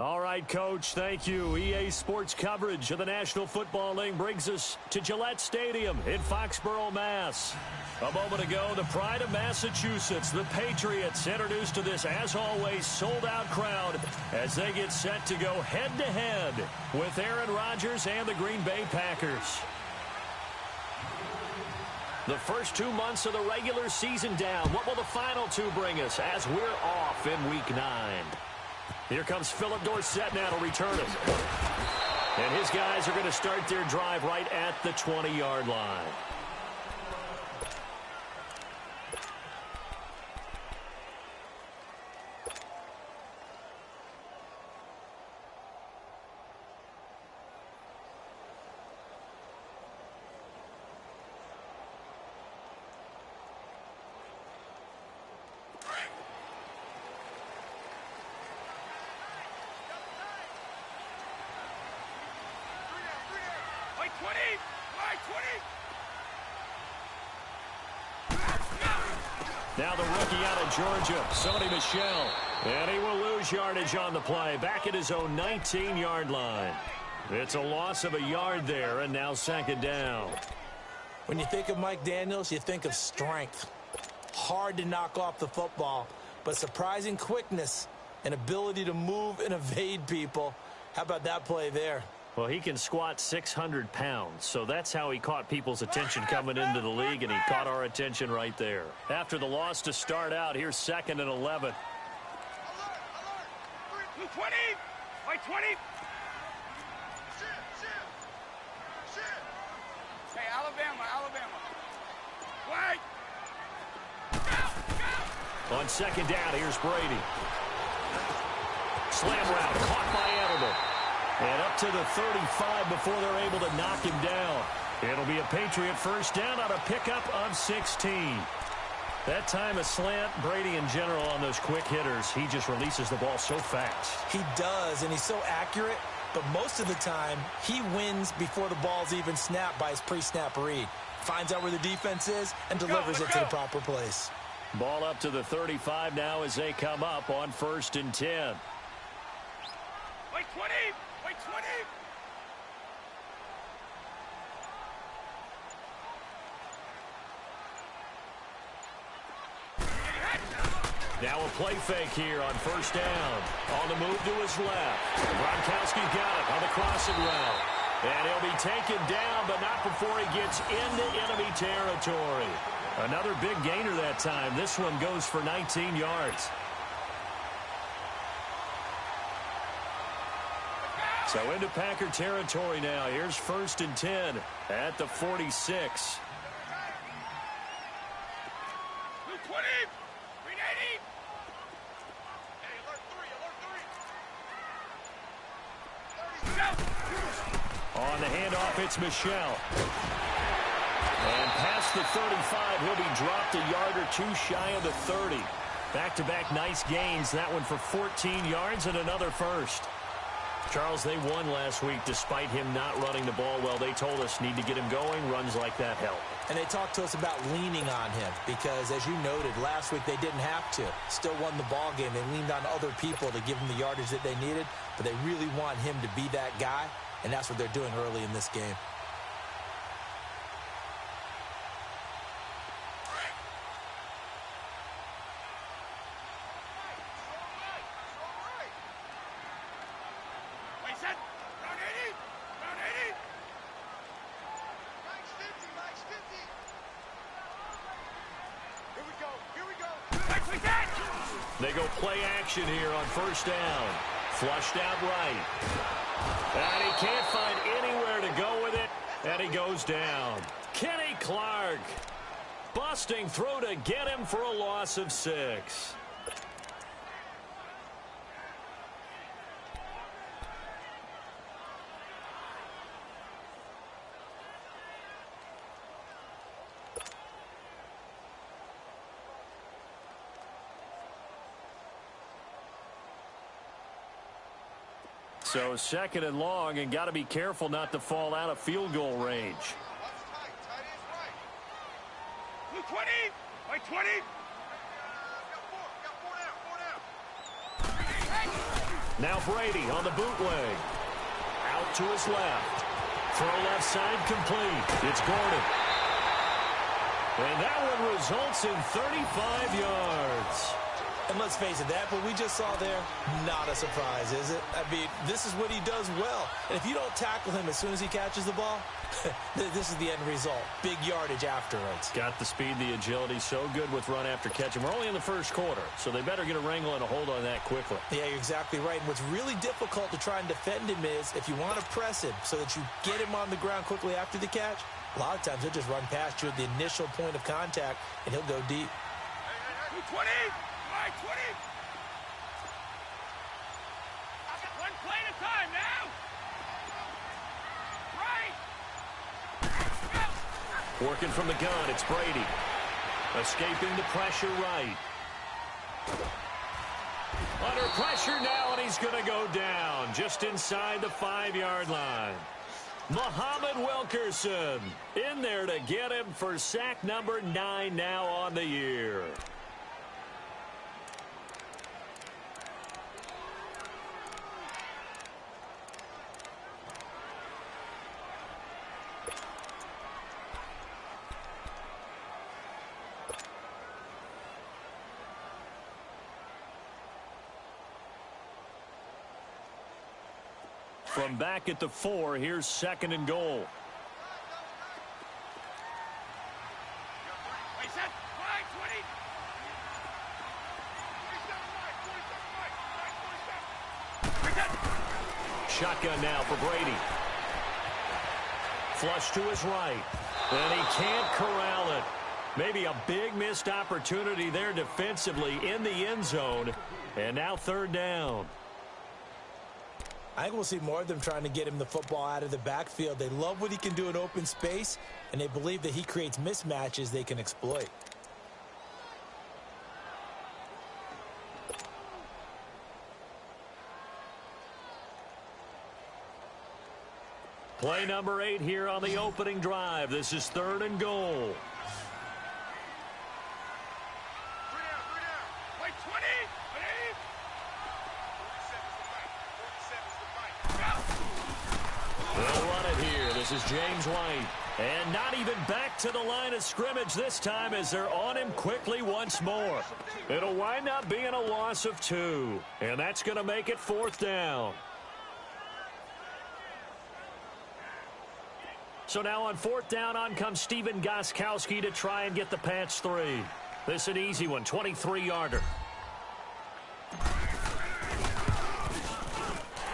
All right, Coach, thank you. EA Sports coverage of the National Football League brings us to Gillette Stadium in Foxborough, Mass. A moment ago, the pride of Massachusetts, the Patriots, introduced to this, as always, sold-out crowd as they get set to go head-to-head with Aaron Rodgers and the Green Bay Packers. The first 2 months of the regular season down. What will the final two bring us as we're off in Week 9? Here comes Philip Dorsett now to return it. And his guys are going to start their drive right at the 20-yard line. Now the rookie out of Georgia, Sony Michel. And he will lose yardage on the play, back at his own 19-yard line. It's a loss of a yard there, and now second down. When you think of Mike Daniels, you think of strength. Hard to knock off the football, but surprising quickness and ability to move and evade people. How about that play there? Well, he can squat 600 pounds, so that's how he caught people's attention coming into the league, and he caught our attention right there. After the loss to start out, here's 2nd and 11. 20! By 20! Hey, Alabama. Wait! On second down, here's Brady. Slam route, caught by Edelman. And up to the 35 before they're able to knock him down. It'll be a Patriot first down on a pickup of 16. That time a slant, Brady in general on those quick hitters, he just releases the ball so fast. He does, and he's so accurate, but most of the time he wins before the ball's even snapped by his pre-snap read. Finds out where the defense is and delivers it to the proper place. Ball up to the 35 now as they come up on 1st and 10. Wait, 20! Wait, 20! Now a play fake here on first down. On the move to his left. Gronkowski's got it on the crossing route. And he'll be taken down, but not before he gets into enemy territory. Another big gainer that time. This one goes for 19 yards. So into Packer territory now. Here's 1st and 10 at the 46. 220! 380! On the handoff, it's Michel. And past the 35, he'll be dropped a yard or two shy of the 30. Back-to-back nice gains. That one for 14 yards and another first. Charles, they won last week despite him not running the ball well. They told us need to get him going. Runs like that help. And they talked to us about leaning on him because, as you noted, last week they didn't have to. Still won the ball game. They leaned on other people to give them the yardage that they needed, but they really want him to be that guy, and that's what they're doing early in this game. They go play action here on first down. Flushed out right. And he can't find anywhere to go with it. And he goes down. Kenny Clark busting through to get him for a loss of 6. So 2nd and long, and got to be careful not to fall out of field goal range. 220! By 20! Now Brady on the bootleg. Out to his left. Throw left side complete. It's Gordon. And that one results in 35 yards. And let's face it, that what we just saw there, not a surprise, is it? I mean, this is what he does well. And if you don't tackle him as soon as he catches the ball, this is the end result. Big yardage afterwards. Got the speed, the agility, so good with run after catch. And we're only in the first quarter, so they better get a wrangle and a hold on that quickly. Yeah, you're exactly right. And what's really difficult to try and defend him is if you want to press him so that you get him on the ground quickly after the catch, a lot of times he'll just run past you at the initial point of contact, and he'll go deep. 20! 20! One play at a time now! Right! Working from the gun, it's Brady. Escaping the pressure right. Under pressure now, and he's going to go down just inside the 5-yard line. Muhammad Wilkerson in there to get him for sack number 9 now on the year. From back at the 4, here's 2nd and goal. Shotgun now for Brady. Flush to his right. And he can't corral it. Maybe a big missed opportunity there defensively in the end zone. And now 3rd down. I think we'll see more of them trying to get him the football out of the backfield. They love what he can do in open space, and they believe that he creates mismatches they can exploit. Play number 8 here on the opening drive. This is 3rd and goal. This is James White. And not even back to the line of scrimmage this time as they're on him quickly once more. It'll wind up being a loss of 2. And that's going to make it 4th down. So now on 4th down, on comes Stephen Gostkowski to try and get the patch 3. This is an easy one, 23-yarder.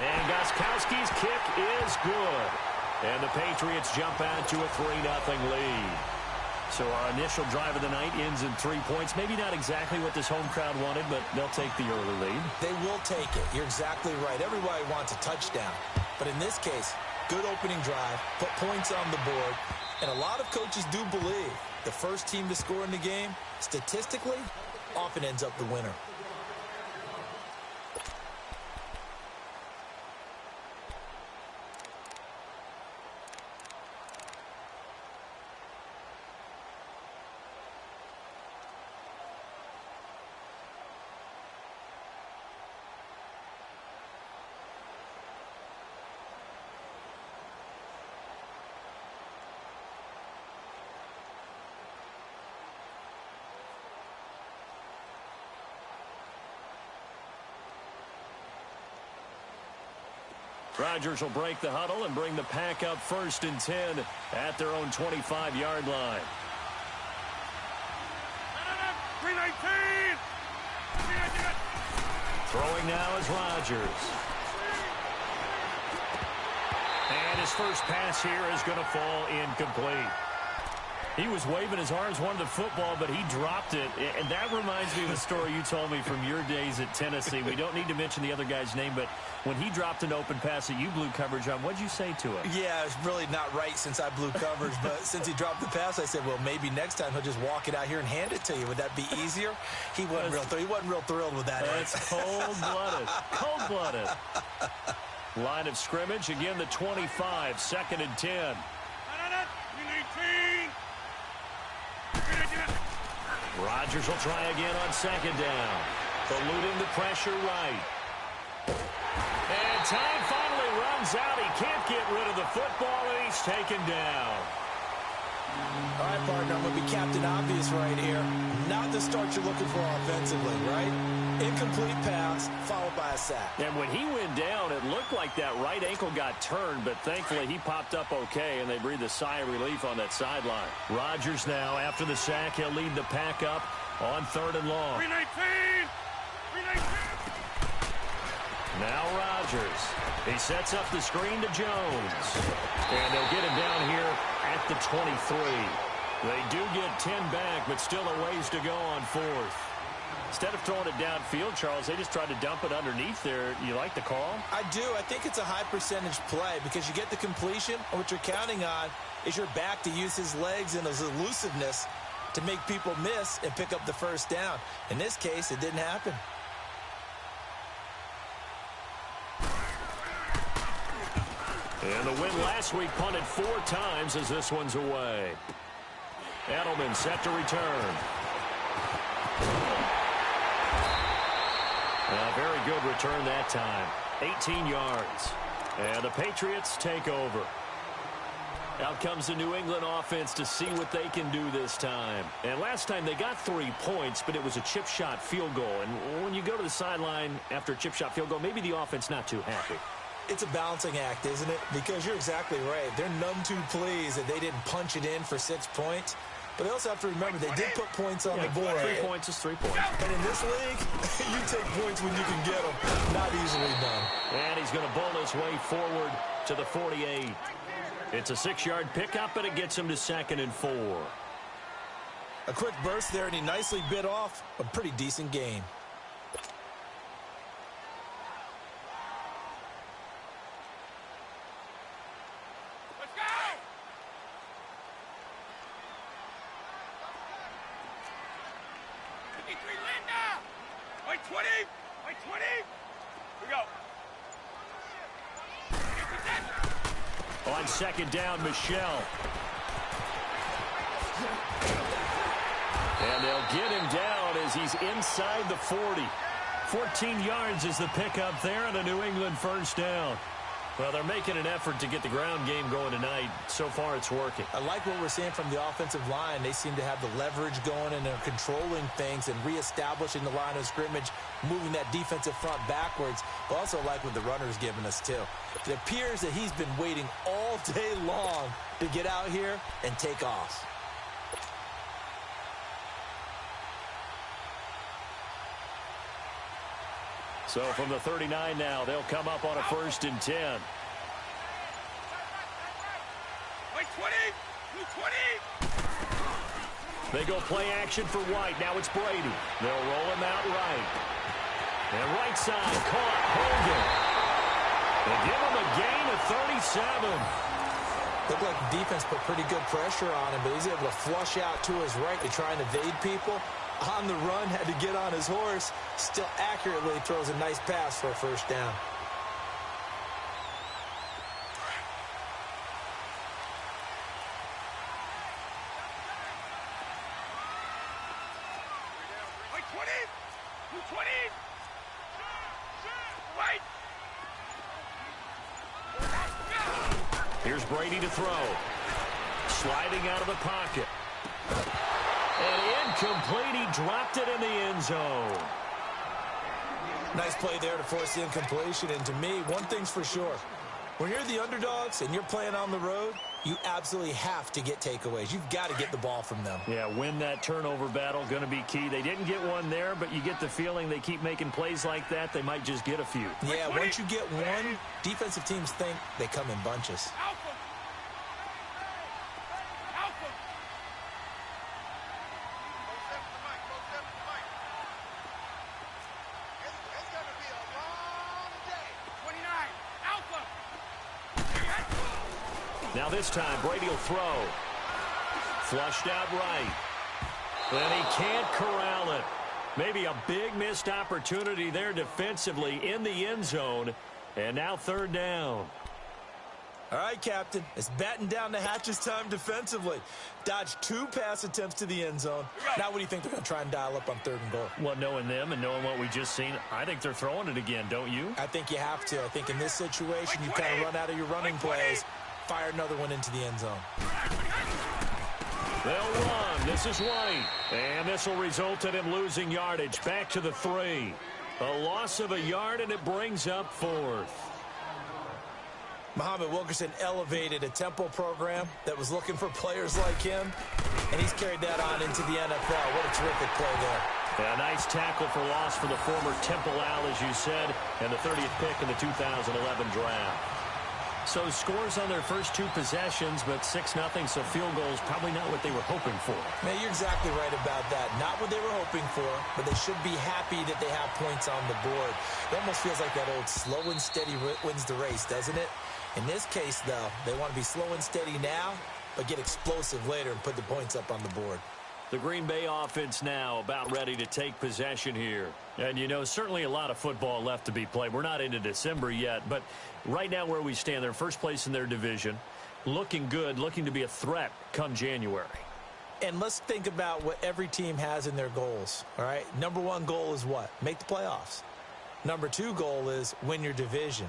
And Gostkowski's kick is good. And the Patriots jump out to a 3-0 lead. So our initial drive of the night ends in 3 points. Maybe not exactly what this home crowd wanted, but they'll take the early lead. They will take it. You're exactly right. Everybody wants a touchdown. But in this case, good opening drive, put points on the board. And a lot of coaches do believe the first team to score in the game, statistically, often ends up the winner. Rodgers will break the huddle and bring the pack up 1st and 10 at their own 25-yard line. 319! Throwing now is Rodgers. And his first pass here is going to fall incomplete. He was waving his arms, wanted the football, but he dropped it. And that reminds me of a story you told me from your days at Tennessee. We don't need to mention the other guy's name, but when he dropped an open pass that you blew coverage on, what'd you say to him? Yeah, it's really not right since I blew coverage, but since he dropped the pass, I said, well, maybe next time he'll just walk it out here and hand it to you. Would that be easier? He wasn't real thrilled with that. That's cold-blooded. Cold-blooded. Line of scrimmage, again, the 25, 2nd and 10. Rodgers will try again on 2nd down. Eluding the pressure right. time finally runs out. He can't get rid of the football, and he's taken down. All right, partner, I'm going to be Captain Obvious right here. Not the start you're looking for offensively, right? Incomplete pass, followed by a sack. And when he went down, it looked like that right ankle got turned, but thankfully he popped up okay, and they breathed a sigh of relief on that sideline. Rodgers now, after the sack, he'll lead the pack up on 3rd and long. 319! 319! Now Rodgers. He sets up the screen to Jones. And they'll get him down here at the 23. They do get 10 back, but still a ways to go on 4th. Instead of throwing it downfield, Charles, they just tried to dump it underneath there. You like the call? I do. I think it's a high percentage play because you get the completion, and what you're counting on is your back to use his legs and his elusiveness to make people miss and pick up the first down. In this case, it didn't happen. And the win last week punted 4 times as this one's away. Edelman set to return. A very good return that time. 18 yards. And the Patriots take over. Out comes the New England offense to see what they can do this time. And last time they got 3 points, but it was a chip shot field goal. And when you go to the sideline after a chip shot field goal, maybe the offense not too happy. It's a balancing act, isn't it? Because you're exactly right. They're none too pleased that they didn't punch it in for 6 points. But they also have to remember they did put points on the board. 3 points is 3 points. And in this league, you take points when you can get them. Not easily done. And he's going to bowl his way forward to the 48. It's a 6-yard pickup, and it gets him to 2nd and 4. A quick burst there, and he nicely bit off a pretty decent gain. Let's go! Linda! Wait, 20! Wait, 20! We go. On 2nd down, Michelle. And they'll get him down as he's inside the 40. 14 yards is the pickup there, and a New England first down. Well, they're making an effort to get the ground game going tonight. So far, it's working. I like what we're seeing from the offensive line. They seem to have the leverage going, and they're controlling things and reestablishing the line of scrimmage, moving that defensive front backwards. But also like what the runner's giving us, too. It appears that he's been waiting all day long to get out here and take off. So from the 39 now, they'll come up on a 1st and 10. Wait, 20! 20! They go play action for White. Now it's Brady. They'll roll him out right. And right side, caught Hogan. They give him a gain of 37. Looked like the defense put pretty good pressure on him, but he's able to flush out to his right to try and evade people. On the run, had to get on his horse. Still accurately throws a nice pass for a first down. Wait, 20! 20! Wait! Here's Brady to throw. Sliding out of the pocket. And incomplete. He dropped it in the end zone. Nice play there to force the incompletion. And to me, one thing's for sure. When you're the underdogs and you're playing on the road, you absolutely have to get takeaways. You've got to get the ball from them. Yeah, win that turnover battle, going to be key. They didn't get one there, but you get the feeling they keep making plays like that, they might just get a few. Yeah, once you get one, defensive teams think they come in bunches. Alpha! Alpha! It's gonna be a long day. 29. Alpha! Now this time, Brady will throw. Flushed out right. And he can't corral it. Maybe a big missed opportunity there defensively in the end zone. And now 3rd down. All right, Captain. It's batten down the hatches time defensively. Dodged 2 pass attempts to the end zone. Now what do you think they're going to try and dial up on 3rd and goal? Well, knowing them and knowing what we just seen, I think they're throwing it again, don't you? I think you have to. I think in this situation, you kind of run out of your running plays, fire another one into the end zone. They'll run. This is White. And this will result in him losing yardage. Back to the 3. A loss of a yard, and it brings up 4th. Muhammad Wilkerson elevated a tempo program that was looking for players like him, and he's carried that on into the NFL. What a terrific play there. Yeah, a nice tackle for loss for the former Temple Owl, as you said, and the 30th pick in the 2011 draft. So scores on their first 2 possessions, but 6-0, so field goals probably not what they were hoping for. Man, you're exactly right about that. Not what they were hoping for, but they should be happy that they have points on the board. It almost feels like that old slow and steady wins the race, doesn't it? In this case, though, they want to be slow and steady now, but get explosive later and put the points up on the board. The Green Bay offense now about ready to take possession here. And, you know, certainly a lot of football left to be played. We're not into December yet, but right now where we stand, they're first place in their division, looking good, looking to be a threat come January. And let's think about what every team has in their goals, all right? Number 1 goal is what? Make the playoffs. Number 2 goal is win your division.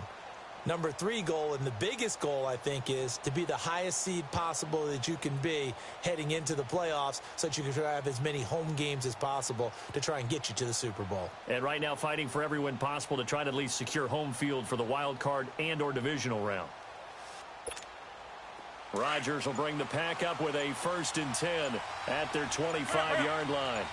Number 3 goal, and the biggest goal, I think, is to be the highest seed possible that you can be heading into the playoffs so that you can have as many home games as possible to try and get you to the Super Bowl. And right now fighting for every win possible to try to at least secure home field for the wild card and or divisional round. Rodgers will bring the pack up with a 1st and 10 at their 25-yard line.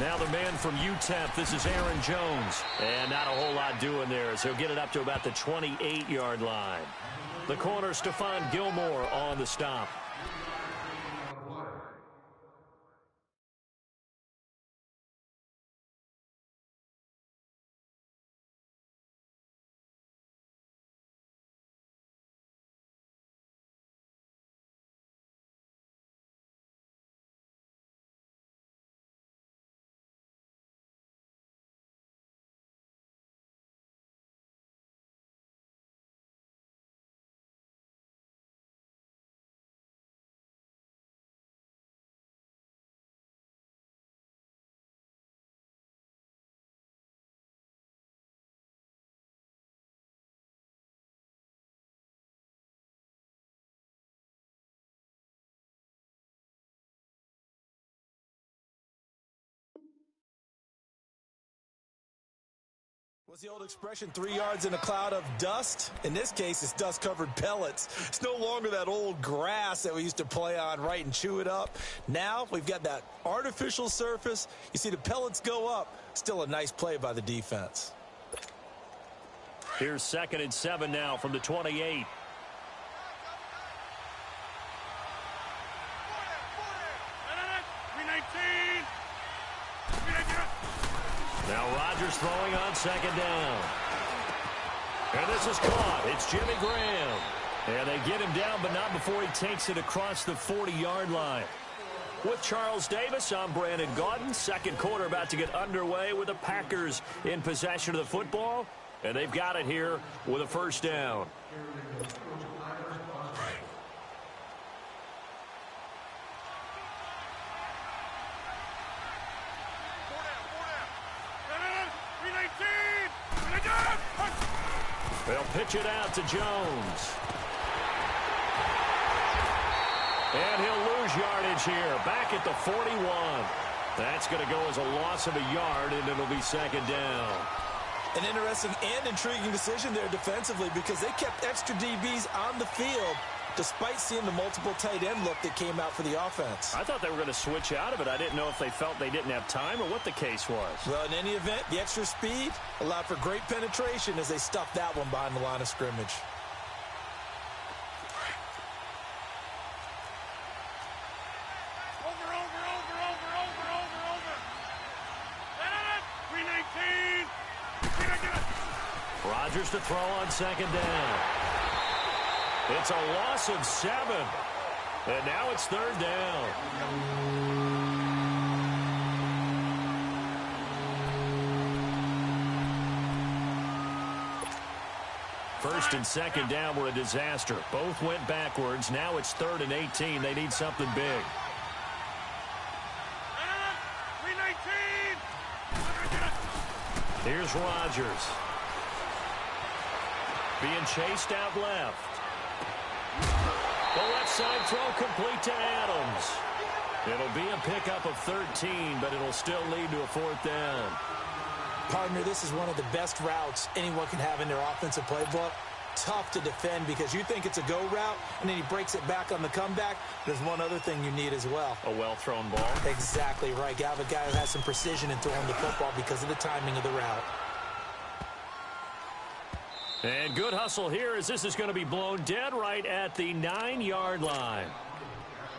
Now the man from UTEP, this is Aaron Jones. And not a whole lot doing there as he'll get it up to about the 28-yard line. The corner, Stephon Gilmore on the stop. What's the old expression, 3 yards in a cloud of dust? In this case, it's dust-covered pellets. It's no longer that old grass that we used to play on, right, and chew it up. Now we've got that artificial surface. You see the pellets go up. Still a nice play by the defense. Here's 2nd and 7 now from the 28. 319. Now Rodgers throwing on 2nd down. And this is caught. It's Jimmy Graham. And they get him down, but not before he takes it across the 40-yard line. With Charles Davis, I'm Brandon Gaudin. 2nd quarter about to get underway with the Packers in possession of the football. And they've got it here with a 1st down. They'll pitch it out to Jones. And he'll lose yardage here. Back at the 41. That's going to go as a loss of a yard, and it'll be 2nd down. An interesting and intriguing decision there defensively because they kept extra DBs on the field despite seeing the multiple tight end look that came out for the offense. I thought they were going to switch out of it. I didn't know if they felt they didn't have time or what the case was. Well, in any event, the extra speed allowed for great penetration as they stuffed that one behind the line of scrimmage. Over. 319. Rodgers to throw on 2nd down. It's a loss of 7. And now it's 3rd down. First and second down were a disaster. Both went backwards. Now it's 3rd and 18. They need something big. 319. Here's Rodgers. Being chased out left. The left side throw complete to Adams. It'll be a pickup of 13, but it'll still lead to a 4th down. Partner, this is one of the best routes anyone can have in their offensive playbook. Tough to defend because you think it's a go route, and then he breaks it back on the comeback. There's one other thing you need as well. A well-thrown ball. Exactly right. You have a guy who has some precision in throwing the football because of the timing of the route. And good hustle here as this is going to be blown dead right at the 9-yard line.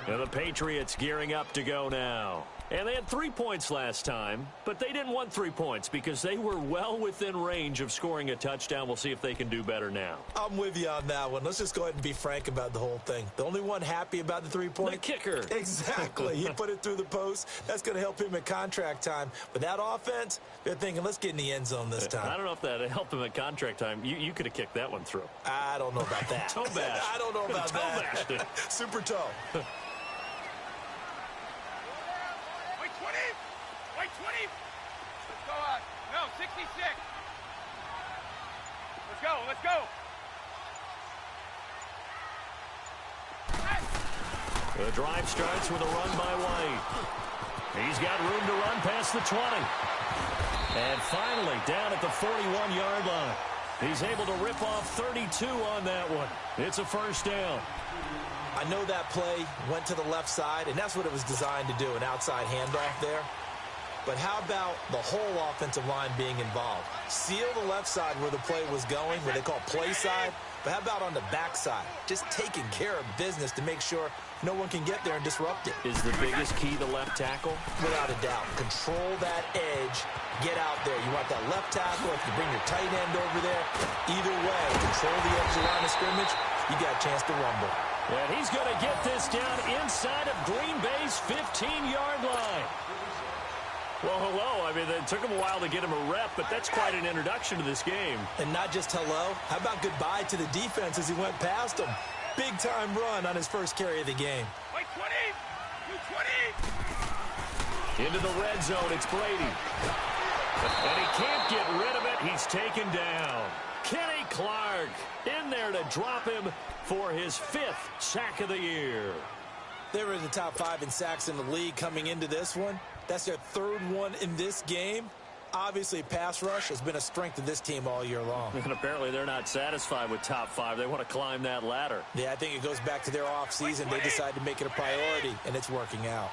And the Patriots gearing up to go now. And they had 3 points last time, but they didn't want 3 points because they were well within range of scoring a touchdown. We'll see if they can do better now. I'm with you on that one. Let's just go ahead and be frank about the whole thing. The only one happy about the 3-point? The kicker. Exactly. He put it through the post. That's going to help him at contract time. But that offense, they're thinking, let's get in the end zone this time. I don't know if that helped him at contract time. You could have kicked that one through. I don't know about that. Toe bash. I don't know about that. Toe bashed it. Super toe. Wait, 20. Let's go on. No, 66. Let's go. The drive starts with a run by White. He's got room to run past the 20. And finally, down at the 41-yard line. He's able to rip off 32 on that one. It's a 1st down. I know that play went to the left side, and that's what it was designed to do, an outside handoff there. But how about the whole offensive line being involved? Seal the left side where the play was going, where they call play side. But how about on the back side? Just taking care of business to make sure no one can get there and disrupt it. Is the biggest key the left tackle? Without a doubt. Control that edge. Get out there. You want that left tackle. If you bring your tight end over there, either way, control the edge of the line of scrimmage, you got a chance to rumble. And he's going to get this down inside of Green Bay's 15-yard line. Well, hello. I mean, it took him a while to get him a rep, but that's quite an introduction to this game. And not just hello. How about goodbye to the defense as he went past him? Big-time run on his first carry of the game. Wait, 20. You 20. Into the red zone, it's Brady. And he can't get rid of it. He's taken down. Kenny Clark in there to drop him for his 5th sack of the year. They were in the top 5 in sacks in the league coming into this one. That's their 3rd one in this game. Obviously, pass rush has been a strength of this team all year long. And apparently they're not satisfied with top 5. They want to climb that ladder. Yeah, I think it goes back to their offseason. They decided to make it a priority, and it's working out.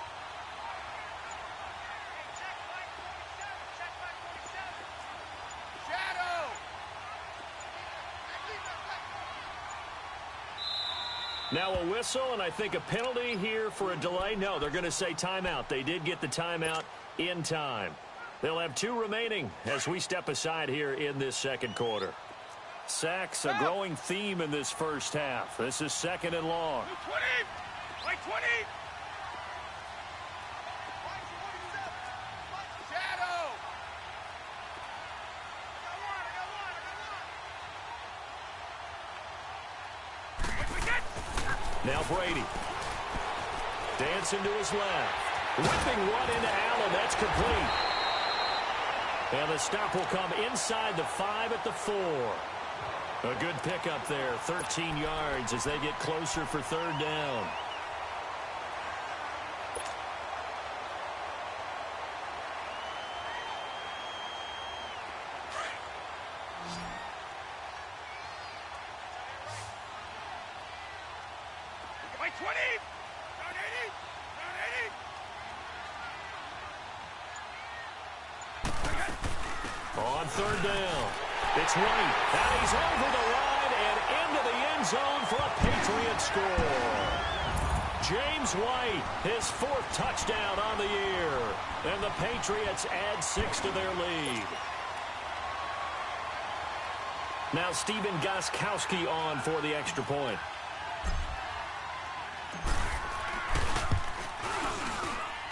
Now a whistle, and I think a penalty here for a delay. No, they're going to say timeout. They did get the timeout in time. They'll have 2 remaining as we step aside here in this second quarter. Sacks, a growing theme in this first half. This is 2nd and long. 20. Wait, 20. Shadow. Now Brady. Dancing to his left. Whipping one into Allen. That's complete. And the stop will come inside the 5 at the 4. A good pickup there. 13 yards as they get closer for 3rd down. Wait, 20. Down 80. Down 80. On 3rd down, it's White. And he's over the line and into the end zone for a Patriots score. James White, his 4th touchdown on the year. And the Patriots add 6 to their lead. Now Stephen Gostkowski on for the extra point.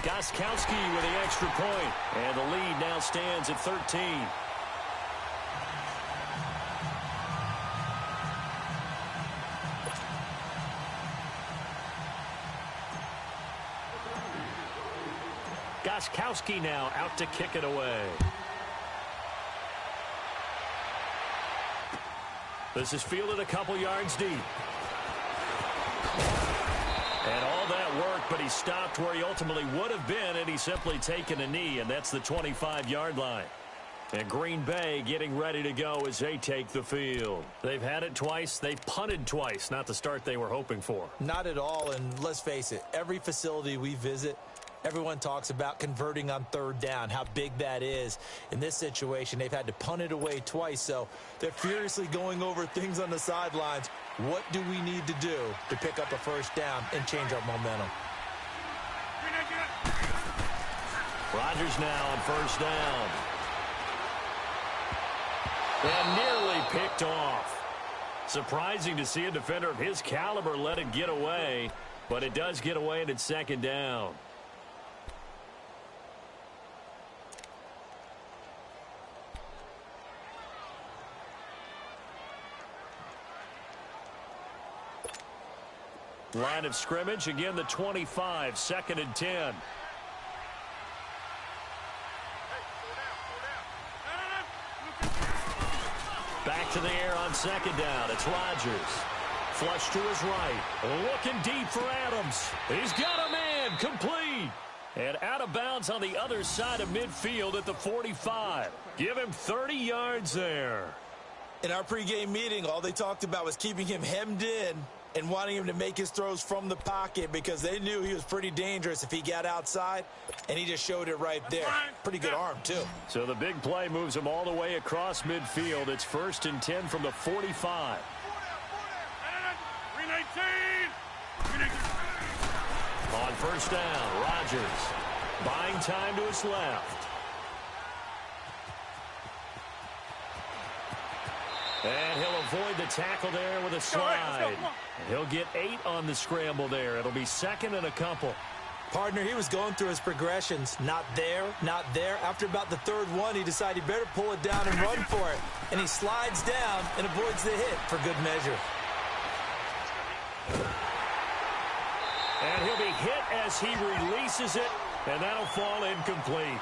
Gostkowski with the extra point. And the lead now stands at 13. Gostkowski now out to kick it away. This is fielded a couple yards deep. And all that work, but he stopped where he ultimately would have been, and he's simply taken a knee, and that's the 25-yard line. And Green Bay getting ready to go as they take the field. They've had it twice. They've punted twice. Not the start they were hoping for. Not at all, and let's face it, every facility we visit, everyone talks about converting on third down, how big that is. In this situation, they've had to punt it away twice, so they're furiously going over things on the sidelines. What do we need to do to pick up a first down and change our momentum? Rodgers now on first down. And nearly picked off. Surprising to see a defender of his caliber let it get away, but it does get away and it's second down. Line of scrimmage, again the 25, 2nd and 10. Back to the air on second down. It's Rodgers. Flush to his right. Looking deep for Adams. He's got a man. Complete. And out of bounds on the other side of midfield at the 45. Give him 30 yards there. In our pregame meeting, all they talked about was keeping him hemmed in and wanting him to make his throws from the pocket because they knew he was pretty dangerous if he got outside, and he just showed it right there. Pretty good arm, too. So the big play moves him all the way across midfield. It's 1st and 10 from the 45. On first down, Rodgers buying time to his left. And he'll avoid the tackle there with a slide. He'll get 8 on the scramble there. It'll be 2nd and a couple. Partner, he was going through his progressions. Not there, not there. After about the 3rd one, he decided he better pull it down and run for it. And he slides down and avoids the hit for good measure. And he'll be hit as he releases it, and that'll fall incomplete.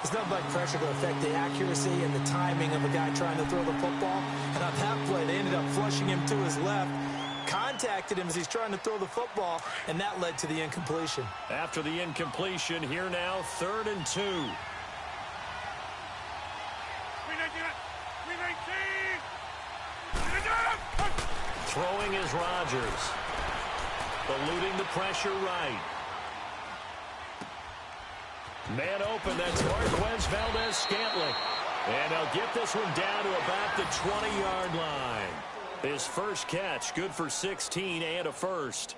It's nothing like pressure to affect the accuracy and the timing of a guy trying to throw the football. And on that play, they ended up flushing him to his left, contacted him as he's trying to throw the football, and that led to the incompletion. After the incompletion, here now, 3rd and 2. Throwing is Rodgers. Eluding the pressure right. Man open, that's Marquez Valdez-Scantling. And they'll get this one down to about the 20-yard line. His first catch, good for 16 and a first.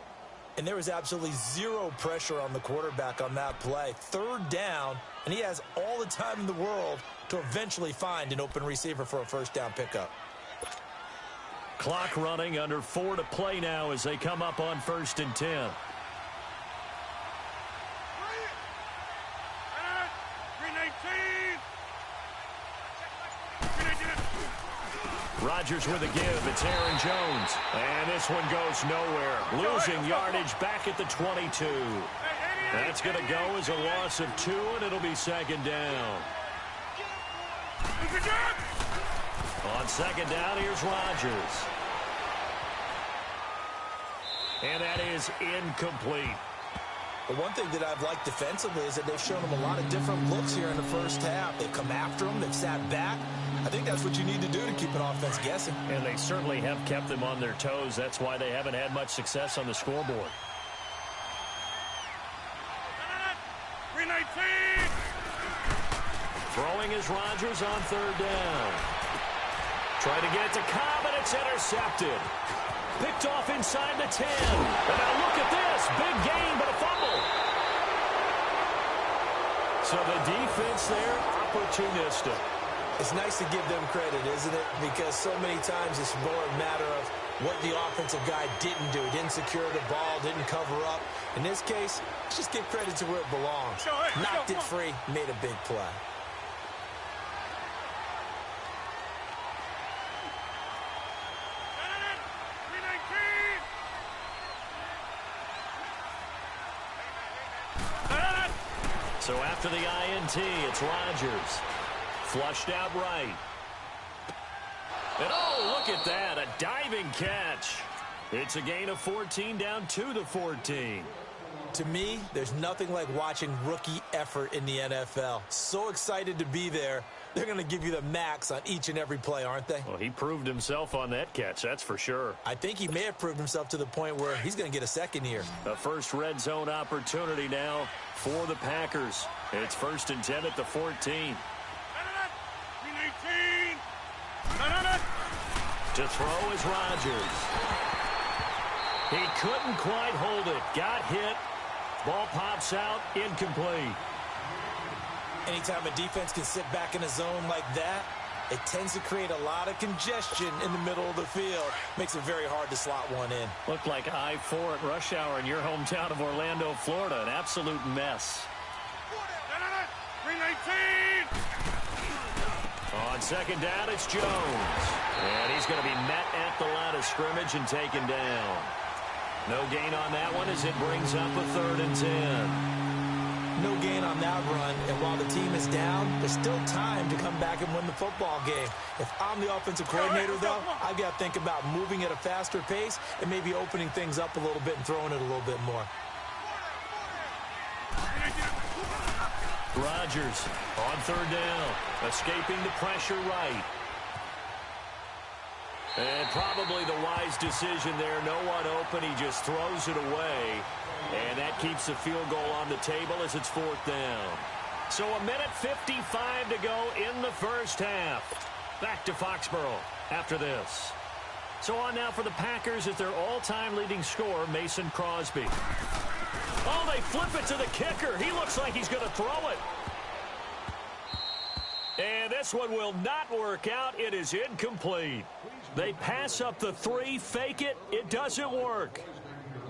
And there was absolutely zero pressure on the quarterback on that play. 3rd down, and he has all the time in the world to eventually find an open receiver for a first down pickup. Clock running, under 4 to play now as they come up on 1st and 10. Rodgers with a give. It's Aaron Jones. And this one goes nowhere. Losing yardage back at the 22. That's going to go as a loss of 2, and it'll be 2nd down. On 2nd down, here's Rodgers. And that is incomplete. But one thing that I've liked defensively is that they've shown him a lot of different looks here in the first half. They've come after him. They've sat back. I think that's what you need to do to keep an offense guessing. And they certainly have kept them on their toes. That's why they haven't had much success on the scoreboard. Throwing is Rodgers on 3rd down. Trying to get it to Cobb, and it's intercepted. Picked off inside the 10. And now look at this. Big gain, but a fumble. So the defense there, opportunistic. It's nice to give them credit, isn't it? Because so many times it's more a matter of what the offensive guy didn't do. Didn't secure the ball, didn't cover up. In this case, let's just give credit to where it belongs. Knocked it free, made a big play. So after the INT, it's Rodgers. Flushed out right. And oh, look at that, a diving catch. It's a gain of 14 down to the 14. To me, there's nothing like watching rookie effort in the NFL. So excited to be there. They're going to give you the max on each and every play, aren't they? Well, he proved himself on that catch, that's for sure. I think he may have proved himself to the point where he's going to get a second here. The first red zone opportunity now for the Packers. It's 1st and 10 at the 14. To throw is Rodgers. He couldn't quite hold it. Got hit. Ball pops out. Incomplete. Anytime a defense can sit back in a zone like that, it tends to create a lot of congestion in the middle of the field. Makes it very hard to slot one in. Looked like I-4 at rush hour in your hometown of Orlando, Florida. An absolute mess. 319! On second down, it's Jones. And he's going to be met at the line of scrimmage and taken down. No gain on that one as it brings up a 3rd and 10. No gain on that run, and while the team is down, there's still time to come back and win the football game. If I'm the offensive coordinator, though, I've got to think about moving at a faster pace and maybe opening things up a little bit and throwing it a little bit more. Rodgers on 3rd down, escaping the pressure right. And probably the wise decision there. No one open. He just throws it away. And that keeps the field goal on the table as it's 4th down. So 1:55 to go in the first half. Back to Foxborough after this. So on now for the Packers is their all-time leading scorer, Mason Crosby. Oh, they flip it to the kicker. He looks like he's going to throw it. And this one will not work out. It is incomplete. They pass up the 3, fake it. It doesn't work.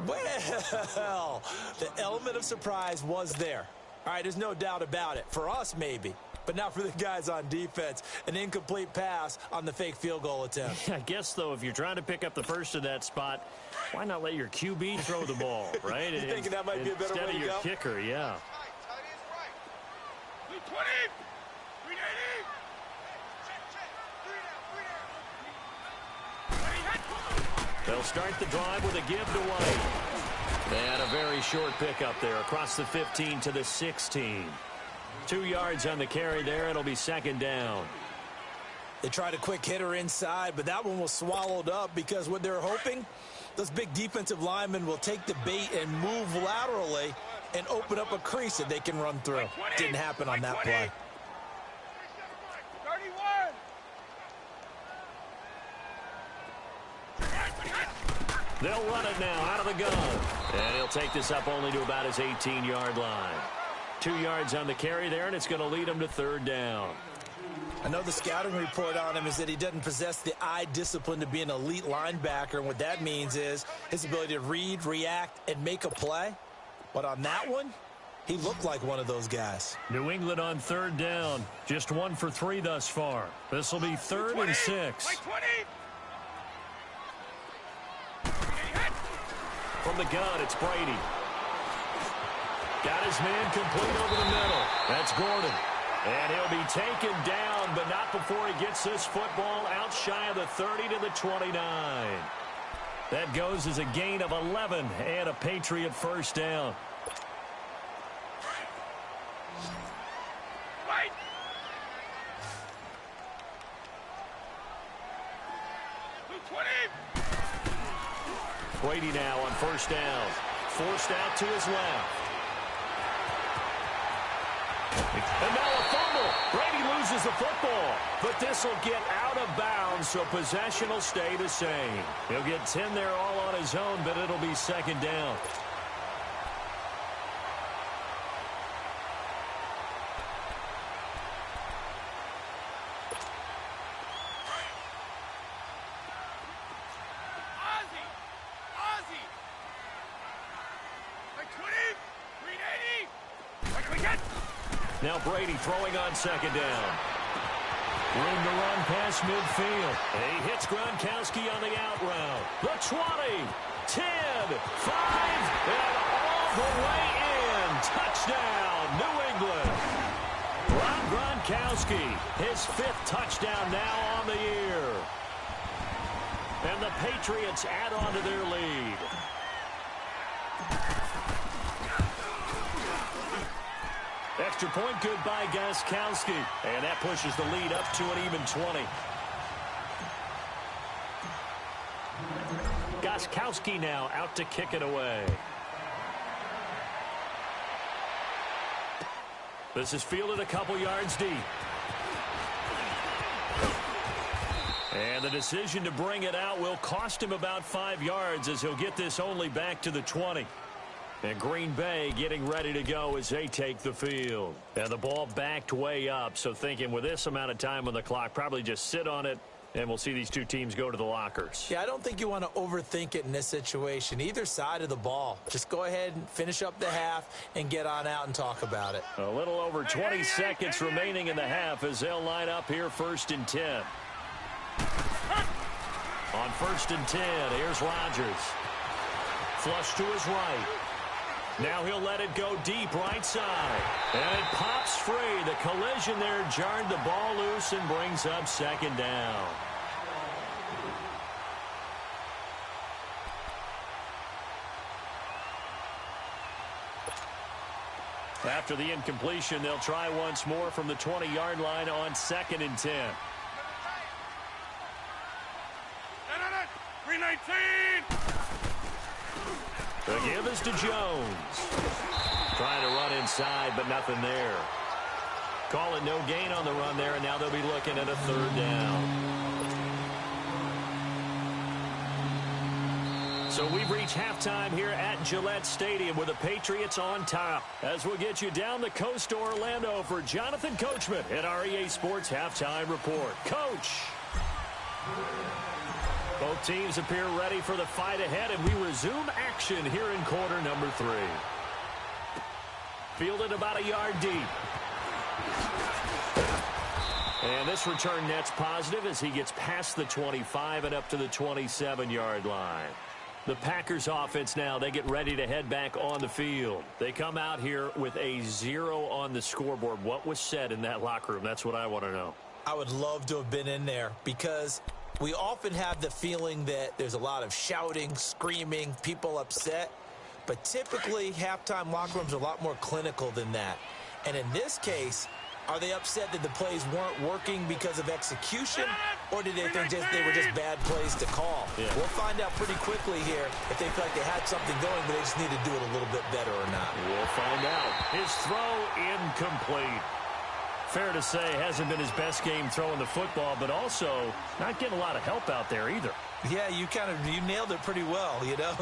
Well, the element of surprise was there. All right, there's no doubt about it. For us, maybe. But not for the guys on defense. An incomplete pass on the fake field goal attempt. I guess, though, if you're trying to pick up the first in that spot, why not let your QB throw the ball, right? You thinking that might be a better way to go? Instead of your kicker, yeah. 320! 380! They'll start the drive with a give to White. And a very short pickup there across the 15 to the 16. 2 yards on the carry there. It'll be 2nd down. They tried a quick hitter inside, but that one was swallowed up because what they're hoping, those big defensive linemen will take the bait and move laterally and open up a crease that they can run through. Didn't happen on that play. 31! They'll run it now out of the gun. And he'll take this up only to about his 18-yard line. 2 yards on the carry there, and it's going to lead him to 3rd down. I know the scouting report on him is that he doesn't possess the eye discipline to be an elite linebacker. And what that means is his ability to read, react, and make a play. But on that one, he looked like one of those guys. New England on 3rd down. Just 1 for 3 thus far. This will be 3rd and 6. From the gun, it's Brady. Got his man complete over the middle. That's Gordon. And he'll be taken down, but not before he gets this football out shy of the 30 to the 29. That goes as a gain of 11 and a Patriot 1st down. Right. Brady now on 1st down. Forced out to his left. And now a fumble. Brady loses the football. But this will get out of bounds, so possession will stay the same. He'll get 10 there all on his own, but it'll be 2nd down. Now Brady throwing on 2nd down. Room to run past midfield. He hits Gronkowski on the out route. The 20, 10, 5, and all the way in. And touchdown, New England. Rob Gronkowski, his 5th touchdown now on the year. And the Patriots add on to their lead. Extra point good by Gronkowski. And that pushes the lead up to an even 20. Gronkowski now out to kick it away. This is fielded a couple yards deep. And the decision to bring it out will cost him about 5 yards as he'll get this only back to the 20. And Green Bay getting ready to go as they take the field. And the ball backed way up, so thinking with this amount of time on the clock, probably just sit on it, and we'll see these two teams go to the lockers. Yeah, I don't think you want to overthink it in this situation. Either side of the ball. Just go ahead and finish up the half and get on out and talk about it. A little over 20 seconds remaining in the half as they'll line up here 1st and 10. On 1st and 10, here's Rodgers. Flush to his right. Now he'll let it go deep right side. And it pops free. The collision there jarred the ball loose and brings up 2nd down. After the incompletion, they'll try once more from the 20-yard line on 2nd and 10. 319! The give is to Jones. Trying to run inside, but nothing there. Call it no gain on the run there, and now they'll be looking at a 3rd down. So we've reached halftime here at Gillette Stadium with the Patriots on top. As we'll get you down the coast to Orlando for Jonathan Coachman at our EA Sports Halftime Report. Coach! Both teams appear ready for the fight ahead, and we resume action here in quarter number 3. Fielded about a yard deep. And this return net's positive as he gets past the 25 and up to the 27-yard line. The Packers offense now, they get ready to head back on the field. They come out here with a 0 on the scoreboard. What was said in that locker room? That's what I want to know. I would love to have been in there because we often have the feeling that there's a lot of shouting, screaming, people upset. But typically, halftime locker rooms are a lot more clinical than that. And in this case, are they upset that the plays weren't working because of execution? Or did they think they were just bad plays to call? Yeah. We'll find out pretty quickly here if they feel like they had something going, but they just need to do it a little bit better or not. We'll find out. His throw incomplete. Fair to say, hasn't been his best game throwing the football, but also not getting a lot of help out there either. Yeah, you nailed it pretty well, you know.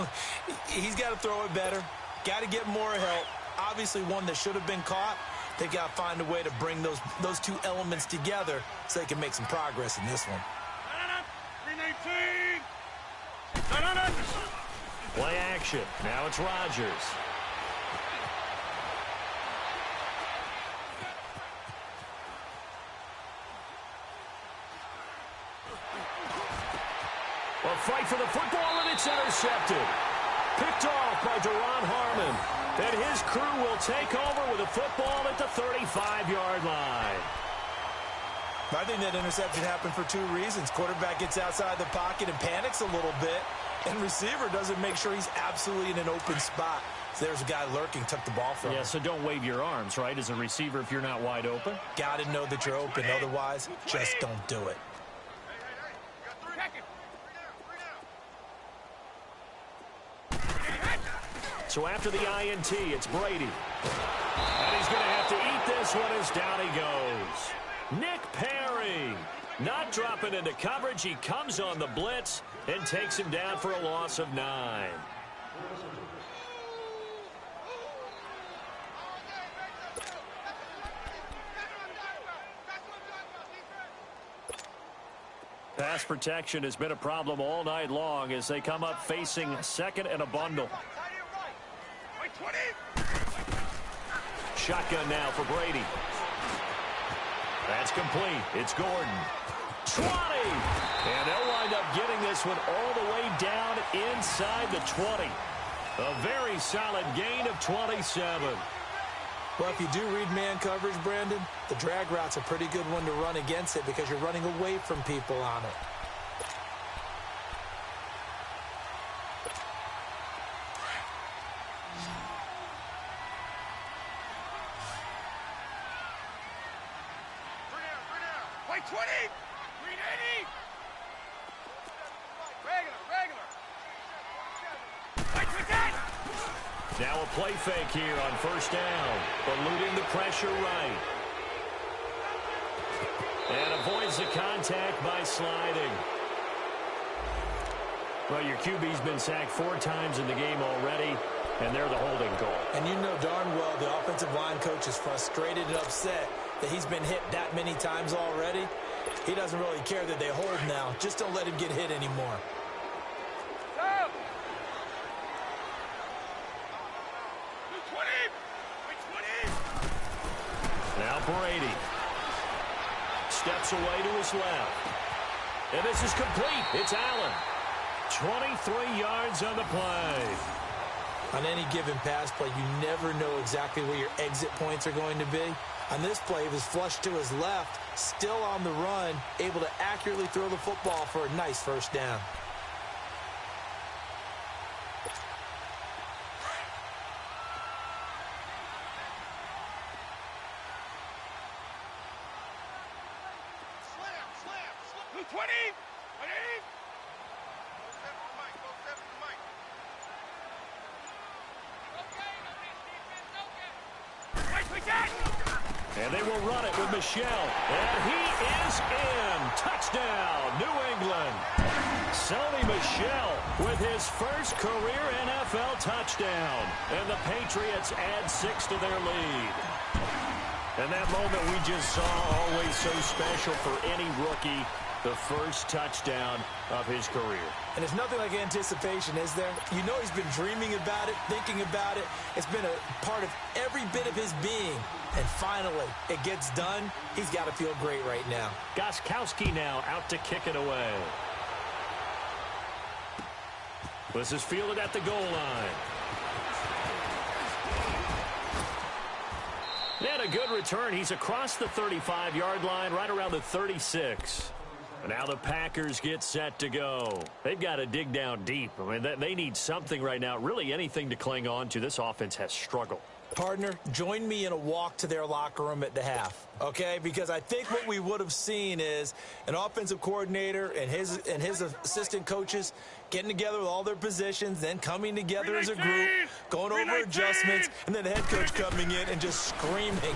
He's got to throw it better. Got to get more help. Obviously one that should have been caught. They've got to find a way to bring those two elements together so they can make some progress in this one. 319! Play action. Now it's Rodgers. A fight for the football, and it's intercepted. Picked off by Duron Harmon. And his crew will take over with a football at the 35-yard line. I think that interception happened for 2 reasons. Quarterback gets outside the pocket and panics a little bit. And receiver doesn't make sure he's absolutely in an open spot. So there's a guy lurking, took the ball from him. Yeah, so don't wave your arms, right, as a receiver if you're not wide open. Got to know that you're open. Otherwise, just don't do it. So after the INT, it's Brady. And he's going to have to eat this one as down he goes. Nick Perry not dropping into coverage. He comes on the blitz and takes him down for a loss of 9. Pass protection has been a problem all night long as they come up facing 2nd and a bundle. Shotgun now for Brady. That's complete. It's Gordon. 20! And they'll wind up getting this one all the way down inside the 20. A very solid gain of 27. Well, if you do read man coverage, Brandon, the drag route's a pretty good one to run against it because you're running away from people on it. Play 20! 380! Regular! Play 10! Now a play fake here on first down, eluding the pressure right. And avoids the contact by sliding. Well, your QB's been sacked 4 times in the game already, and they're the holding call. And you know darn well the offensive line coach is frustrated and upset that he's been hit that many times already. He doesn't really care that they hold now. Just don't let him get hit anymore. Now Brady steps away to his left. And this is complete. It's Allen. 23 yards on the play. On any given pass play, you never know exactly where your exit points are going to be. On this play, he was flushed to his left, still on the run, able to accurately throw the football for a nice first down. And they will run it with Michelle. And he is in. Touchdown, New England. Sony Michel with his first career NFL touchdown. And the Patriots add 6 to their lead. And that moment we just saw, always so special for any rookie. The first touchdown of his career. And it's nothing like anticipation, is there? You know he's been dreaming about it, thinking about it. It's been a part of every bit of his being. And finally, it gets done. He's got to feel great right now. Gostkowski now out to kick it away. This is fielded at the goal line. And a good return. He's across the 35-yard line, right around the 36. Now the Packers get set to go. They've got to dig down deep. I mean, they need something right now, really anything to cling on to. This offense has struggled. Partner, join me in a walk to their locker room at the half, okay? Because I think what we would have seen is an offensive coordinator and his assistant coaches getting together with all their positions, then coming together as a group, going over adjustments, and then the head coach coming in and just screaming,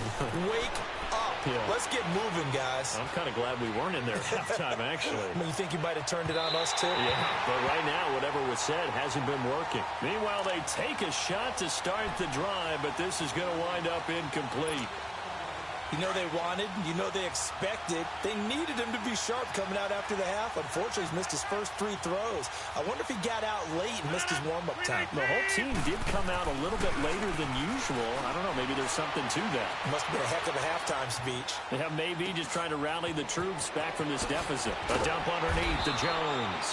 wake up. Yeah. Let's get moving, guys. I'm kind of glad we weren't in there at halftime, actually. I mean, you think you might have turned it on us, too? Yeah, but right now, whatever was said hasn't been working. Meanwhile, they take a shot to start the drive, but this is going to wind up incomplete. You know they wanted, you know they expected. They needed him to be sharp coming out after the half. Unfortunately, he's missed his first 3 throws. I wonder if he got out late and missed his warm-up time. The whole team did come out a little bit later than usual. I don't know, maybe there's something to that. Must have been a heck of a halftime speech. Yeah, maybe just trying to rally the troops back from this deficit. A dump underneath to Jones.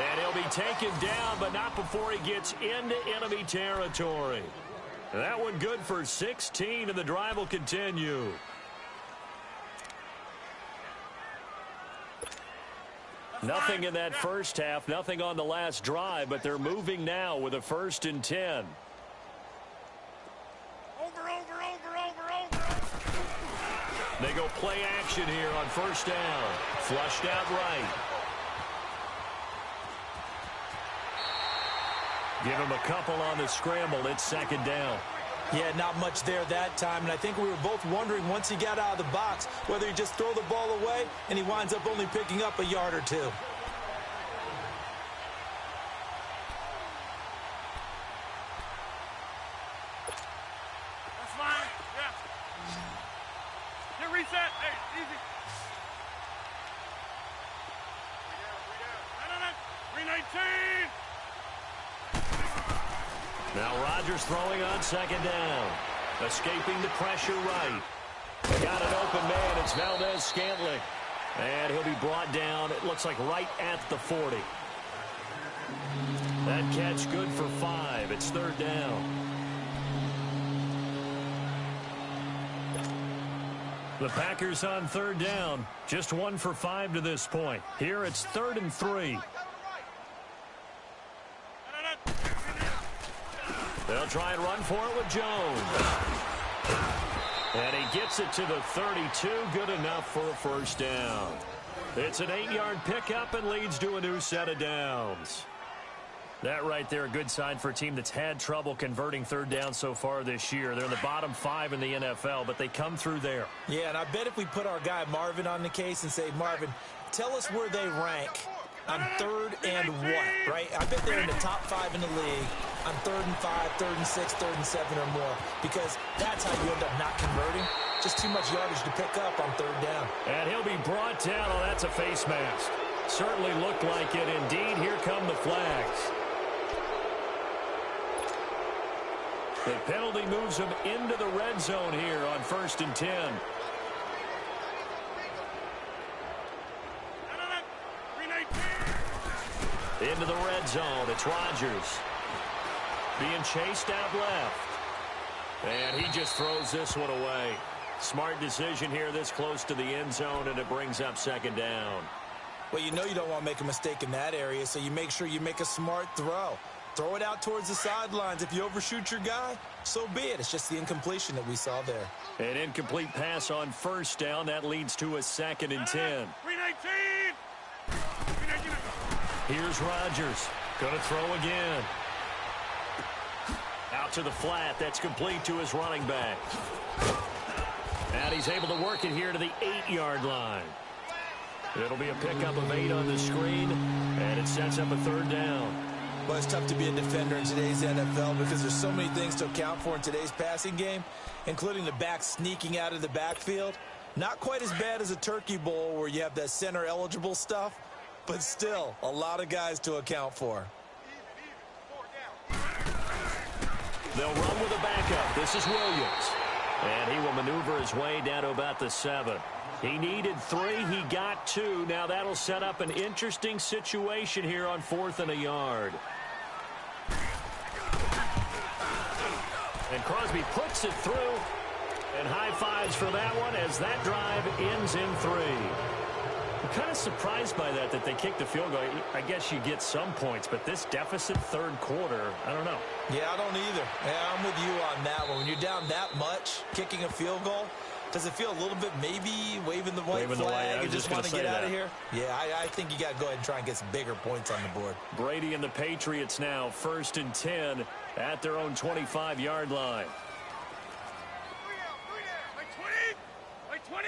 And he'll be taken down, but not before he gets into enemy territory. That one good for 16, and the drive will continue. Nothing in that first half, nothing on the last drive, but they're moving now with a 1st and 10. Over. They go play action here on first down. Flushed out right. Give him a couple on the scramble. It's 2nd down. Yeah, not much there that time. And I think we were both wondering once he got out of the box whether he just throw the ball away and he winds up only picking up a yard or 2. That's fine. Yeah. Get reset. Hey, easy. 319. Now Rodgers throwing on 2nd down. Escaping the pressure right. Got an open man. It's Valdez-Scantling. And he'll be brought down, it looks like right at the 40. That catch good for 5. It's third down. The Packers on third down. Just 1 for 5 to this point. Here it's 3rd and 3. They'll try and run for it with Jones. And he gets it to the 32. Good enough for a first down. It's an 8-yard pickup and leads to a new set of downs. That right there, a good sign for a team that's had trouble converting third down so far this year. They're in the bottom 5 in the NFL, but they come through there. Yeah, and I bet if we put our guy Marvin on the case and say, Marvin, tell us where they rank on 3rd and what, right? I bet they're in the top 5 in the league on 3rd and 5, 3rd and 6, 3rd and 7 or more, because that's how you end up not converting. Just too much yardage to pick up on 3rd down. And he'll be brought down. Oh, that's a face mask. Certainly looked like it. Indeed, here come the flags. The penalty moves him into the red zone here on 1st and 10. Into the red zone. It's Rodgers. Being chased out left. And he just throws this one away. Smart decision here this close to the end zone, and it brings up 2nd down. Well, you know you don't want to make a mistake in that area, so you make sure you make a smart throw. Throw it out towards the sidelines. If you overshoot your guy, so be it. It's just the incompletion that we saw there. An incomplete pass on 1st down. That leads to a 2nd and 10. Here's Rodgers. Going to throw again. Out to the flat. That's complete to his running back. And he's able to work it here to the 8-yard line. It'll be a pickup of 8 on the screen, and it sets up a 3rd down. Well, it's tough to be a defender in today's NFL because there's so many things to account for in today's passing game, including the back sneaking out of the backfield. Not quite as bad as a turkey bowl where you have that center-eligible stuff, but still a lot of guys to account for. They'll run with a backup. This is Williams. And he will maneuver his way down to about the 7. He needed 3. He got 2. Now that'll set up an interesting situation here on 4th and a yard. And Crosby puts it through. And high fives for that one as that drive ends in 3. I'm kind of surprised by that they kicked the field goal. I guess you get some points, but this deficit 3rd quarter, I don't know. Yeah, I don't either. Yeah, I'm with you on that one. When you're down that much, kicking a field goal, does it feel a little bit maybe waving the white flag and just want to get out of here? Yeah, I think you got to go ahead and try and get some bigger points on the board. Brady and the Patriots now 1st and 10 at their own 25-yard line. Like 20!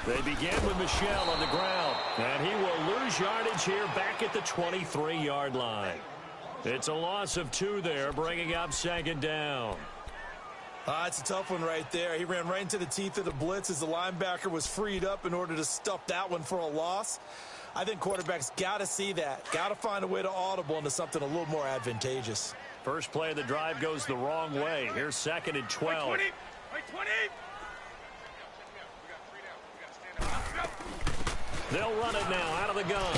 They begin with Michel on the ground, and he will lose yardage here back at the 23-yard line. It's a loss of 2 there, bringing up 2nd down. It's a tough one right there. He ran right into the teeth of the blitz as the linebacker was freed up in order to stuff that one for a loss. I think quarterbacks got to see that. Got to find a way to audible into something a little more advantageous. First play of the drive goes the wrong way. Here's 2nd and 12. Like 20! They'll run it now out of the gun.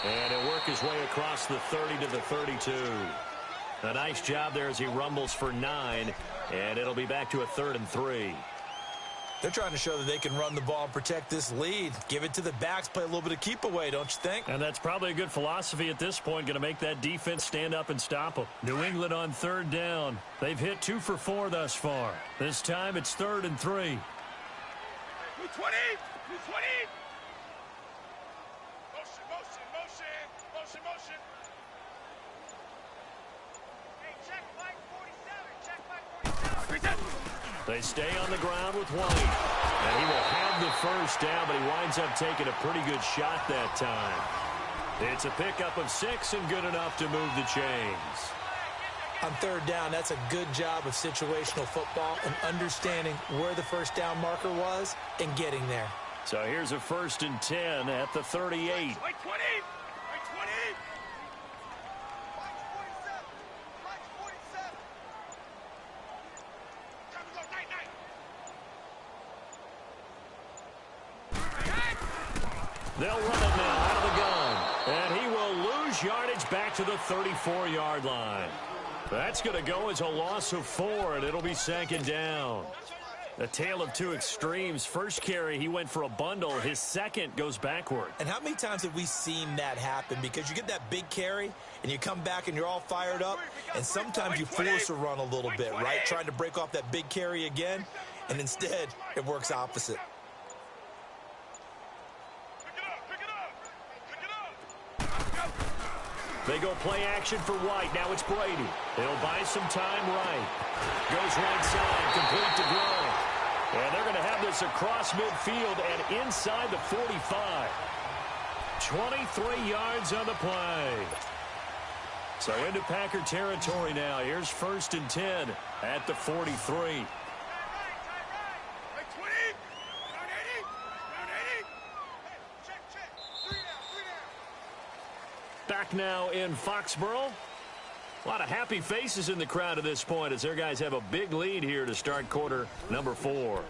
And he'll work his way across the 30 to the 32. A nice job there as he rumbles for 9. And it'll be back to a 3rd and 3. They're trying to show that they can run the ball and protect this lead. Give it to the backs, play a little bit of keep away, don't you think? And that's probably a good philosophy at this point. Going to make that defense stand up and stop them. New England on 3rd down. They've hit 2 for 4 thus far. This time it's 3rd and 3. 220! 220! Motion! Hey, check Mike 47! They stay on the ground with White. And he will have the first down, but he winds up taking a pretty good shot that time. It's a pickup of 6 and good enough to move the chains. On 3rd down, that's a good job of situational football and understanding where the first down marker was and getting there. So here's a 1st and 10 at the 38. Like 20! Like 20! They'll run it now out of the gun. And he will lose yardage back to the 34-yard line. That's going to go as a loss of 4, and it'll be second down. A tale of two extremes. First carry, he went for a bundle. His second goes backward. And how many times have we seen that happen? Because you get that big carry, and you come back and you're all fired up, and sometimes you force a run a little bit, right? Trying to break off that big carry again, and instead it works opposite. They go play action for White. Now it's Brady. He'll buy some time right. Goes right side, complete to Gronk. And they're going to have this across midfield and inside the 45. 23 yards on the play. So into Packer territory now. Here's 1st and 10 at the 43. Back now in Foxborough. A lot of happy faces in the crowd at this point as their guys have a big lead here to start quarter number 4.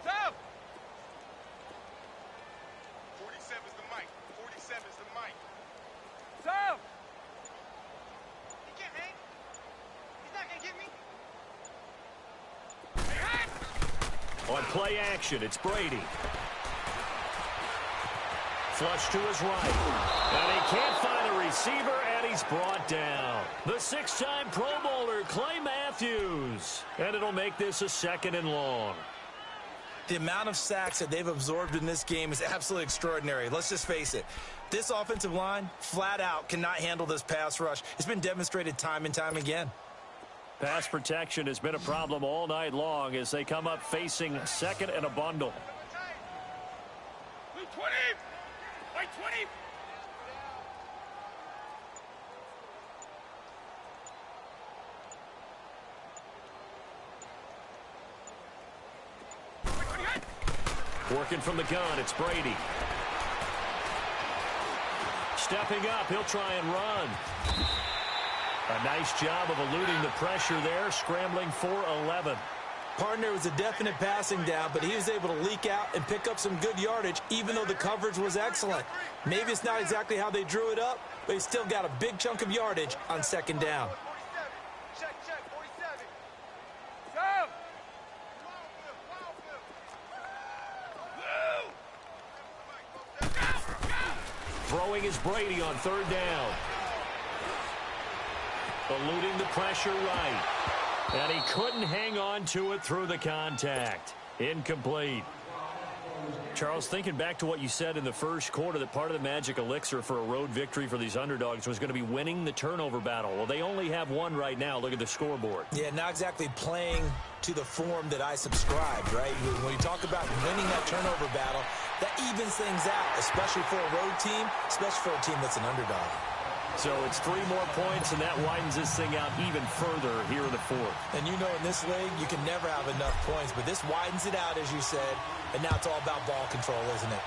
Go! 47 is the mic. 47 is the mic. Tom! He can't hang. He's not going to get me. On play action, it's Brady. Flush to his right. And he can't find a receiver, and he's brought down. The 6-time Pro Bowler, Clay Matthews. And it'll make this a 2nd and long. The amount of sacks that they've absorbed in this game is absolutely extraordinary. Let's just face it. This offensive line, flat out, cannot handle this pass rush. It's been demonstrated time and time again. Pass protection has been a problem all night long as they come up facing 2nd and a bundle. 20! Like 20! Working from the gun, it's Brady. Stepping up, he'll try and run. A nice job of eluding the pressure there, scrambling for 11. Partner was a definite passing down, but he was able to leak out and pick up some good yardage, even though the coverage was excellent. Maybe it's not exactly how they drew it up, but he still got a big chunk of yardage on 2nd down. 47. Check, 47. Go! Throwing is Brady on 3rd down. Eluding the pressure right. And he couldn't hang on to it through the contact. Incomplete. Charles, thinking back to what you said in the first quarter, that part of the magic elixir for a road victory for these underdogs was going to be winning the turnover battle. Well, they only have one right now. Look at the scoreboard. Yeah, not exactly playing to the form that I subscribed, right? When you talk about winning that turnover battle, that evens things out, especially for a road team, especially for a team that's an underdog. So it's 3 more points, and that widens this thing out even further here in the 4th. And you know in this league, you can never have enough points, but this widens it out, as you said, and now it's all about ball control, isn't it?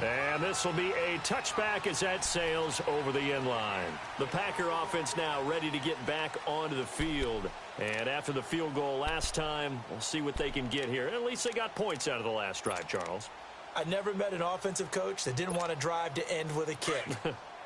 And this will be a touchback as that sails over the end line. The Packer offense now ready to get back onto the field. And after the field goal last time, we'll see what they can get here. At least they got points out of the last drive, Charles. I never met an offensive coach that didn't want to drive to end with a kick.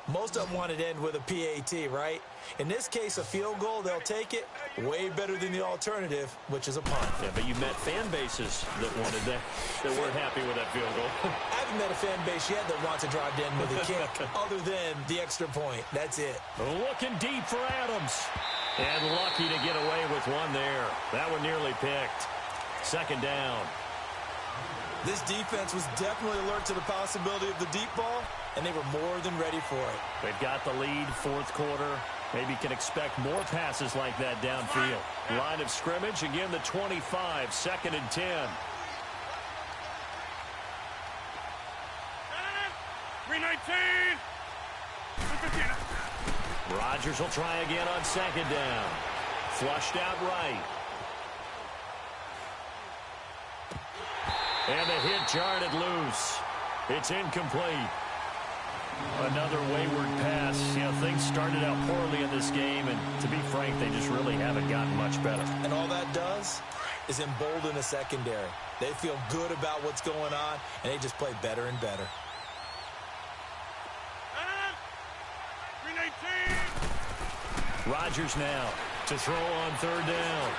Most of them wanted to end with a PAT, right? In this case, a field goal, they'll take it. Way better than the alternative, which is a punt. Yeah, but you met fan bases that wanted that weren't happy with that field goal. I haven't met a fan base yet that wants to drive to end with a kick, other than the extra point. That's it. Looking deep for Adams. And lucky to get away with one there. That one nearly picked. 2nd down. This defense was definitely alert to the possibility of the deep ball, and they were more than ready for it. They've got the lead, 4th quarter. Maybe can expect more passes like that downfield. Line of scrimmage, again, the 25, 2nd and 10. 319. Rodgers will try again on second down. Flushed out right. And the hit jarred it loose. It's incomplete. Another wayward pass. You know, things started out poorly in this game, and to be frank, they just really haven't gotten much better. And all that does is embolden the secondary. They feel good about what's going on, and they just play better and better. Rodgers now to throw on third down.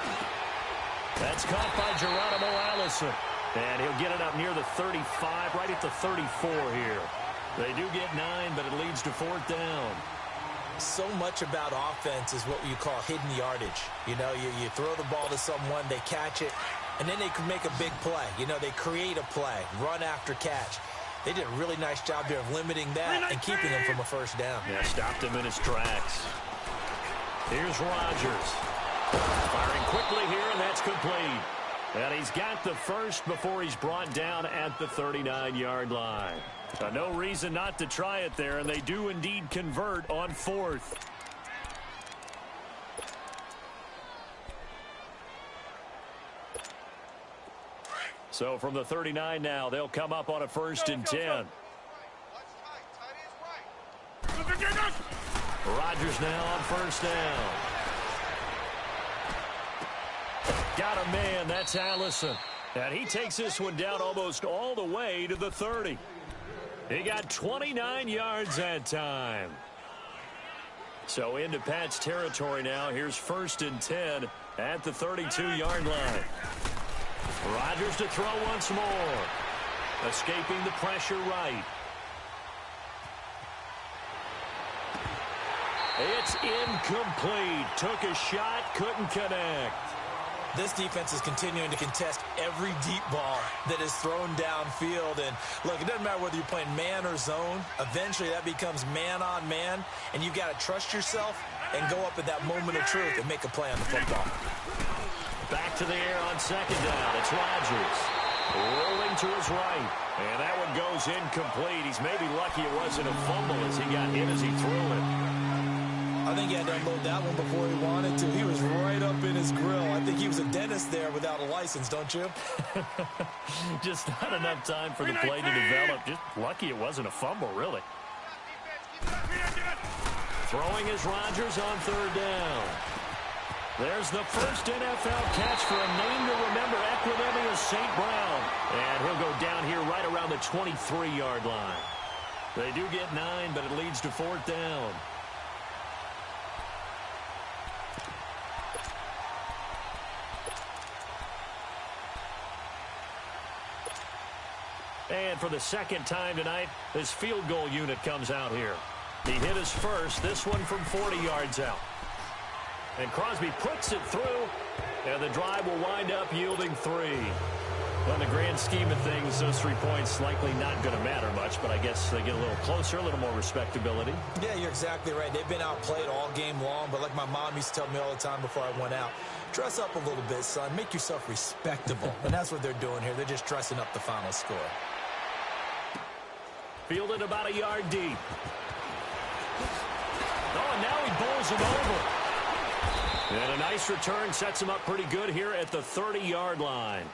That's caught by Geronimo Allison. And he'll get it up near the 35, right at the 34 here. They do get 9, but it leads to fourth down. So much about offense is what you call hidden yardage. You know, you throw the ball to someone, they catch it, and then they can make a big play. You know, they create a play, run after catch. They did a really nice job there of limiting that and keeping him from a first down. Yeah, stopped him in his tracks. Here's Rodgers. Firing quickly here, and that's complete. And he's got the first before he's brought down at the 39-yard line. No reason not to try it there, and they do indeed convert on fourth. So from the 39 now, they'll come up on a first and 10. Rodgers now on first down. Got a man, that's Allison. And he takes this one down almost all the way to the 30. He got 29 yards that time. So into Pat's territory now. Here's first and 10 at the 32-yard line. Rodgers to throw once more. Escaping the pressure right. It's incomplete. Took a shot, couldn't connect. This defense is continuing to contest every deep ball that is thrown downfield. And, look, it doesn't matter whether you're playing man or zone. Eventually, that becomes man-on-man, and you've got to trust yourself and go up at that moment of truth and make a play on the football. Back to the air on second down. It's Rodgers. Rolling to his right. And that one goes incomplete. He's maybe lucky it wasn't a fumble as he got hit as he threw it. I think he had to unload that one before he wanted to. He was right up in his grill. I think he was a dentist there without a license, don't you? Just not enough time for the play to develop. Just lucky it wasn't a fumble, really. Throwing is Rodgers on third down. There's the first NFL catch for a name to remember, Equinemius St. Brown. And he'll go down here right around the 23-yard line. They do get 9, but it leads to fourth down. And for the second time tonight, this field goal unit comes out here. He hit his first, this one from 40 yards out. And Crosby puts it through, and the drive will wind up yielding 3. Well, in the grand scheme of things, those 3 points likely not going to matter much, but I guess they get a little closer, a little more respectability. Yeah, you're exactly right. They've been outplayed all game long, but like my mom used to tell me all the time before I went out, dress up a little bit, son. Make yourself respectable. And that's what they're doing here. They're just dressing up the final score. Fielded about a yard deep. Oh, and now he bowls him over. And a nice return sets him up pretty good here at the 30-yard line.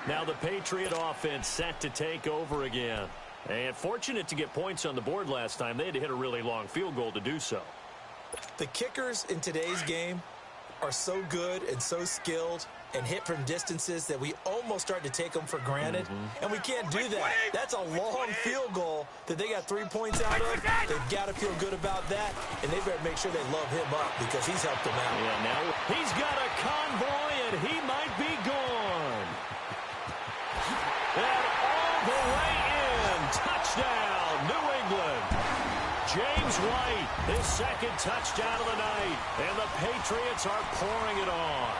Now the Patriot offense set to take over again. And fortunate to get points on the board last time. They had to hit a really long field goal to do so. The kickers in today's game are so good and so skilled and hit from distances that we almost start to take them for granted. And we can't do that. That's a long field goal that they got 3 points out of. They've got to feel good about that, and they better make sure they love him up because he's helped them out. Yeah, now he's got a convoy, and he might be gone. And all the way in. Touchdown, New England. James White, his second touchdown of the night, and the Patriots are pouring it on.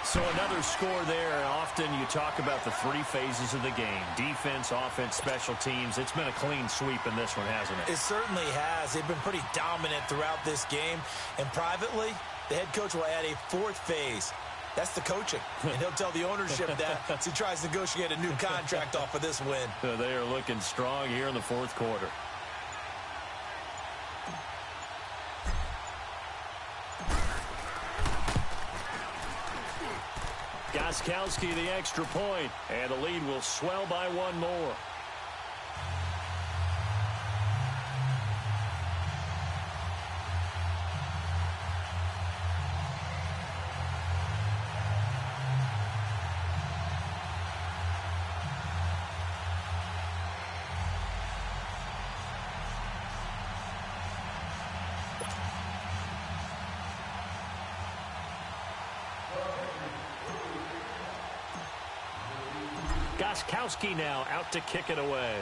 So another score there. Often you talk about the 3 phases of the game. Defense, offense, special teams. It's been a clean sweep in this one, hasn't it? It certainly has. They've been pretty dominant throughout this game. And privately, the head coach will add a 4th phase. That's the coaching. And he'll tell the ownership that as he tries to negotiate a new contract off of this win. So they are looking strong here in the 4th quarter. Gostkowski the extra point, and the lead will swell by one more. Gostkowski now out to kick it away.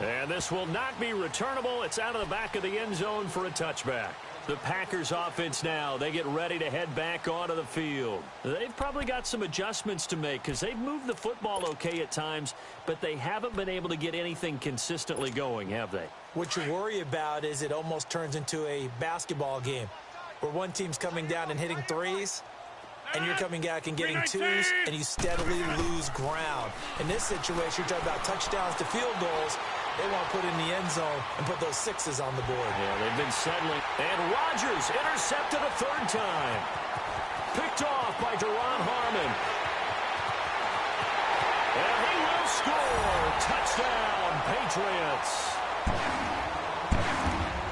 And this will not be returnable. It's out of the back of the end zone for a touchback. The Packers offense now, they get ready to head back onto the field. They've probably got some adjustments to make because they've moved the football okay at times, but they haven't been able to get anything consistently going, have they? What you worry about is it almost turns into a basketball game where one team's coming down and hitting threes, and you're coming back and getting twos, and you steadily lose ground. In this situation, you're talking about touchdowns to field goals. They want to put in the end zone and put those sixes on the board. Yeah, they've been settling. And Rodgers intercepted a third time. Picked off by Deron Harmon. And he will score. Touchdown, Patriots.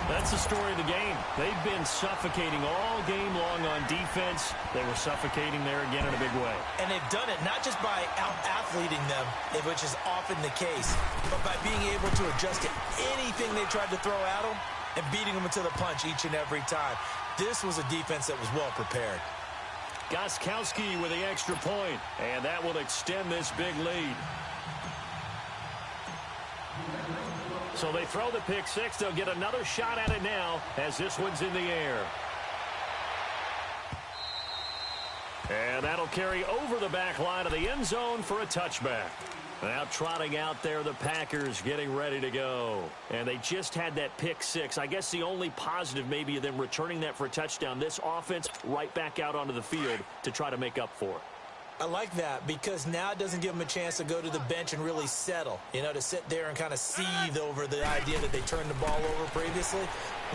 That's the story of the game. They've been suffocating all game long on defense. They were suffocating there again in a big way. And they've done it not just by out-athleting them, which is often the case, but by being able to adjust to anything they tried to throw at them and beating them into the punch each and every time. This was a defense that was well prepared. Gostkowski with the extra point, and that will extend this big lead. So they throw the pick six. They'll get another shot at it now as this one's in the air. And that'll carry over the back line of the end zone for a touchback. Now trotting out there, the Packers getting ready to go. And they just had that pick six. I guess the only positive maybe of them returning that for a touchdown. This offense right back out onto the field to try to make up for it. I like that because now it doesn't give them a chance to go to the bench and really settle, to sit there and kind of seethe over the idea that they turned the ball over previously.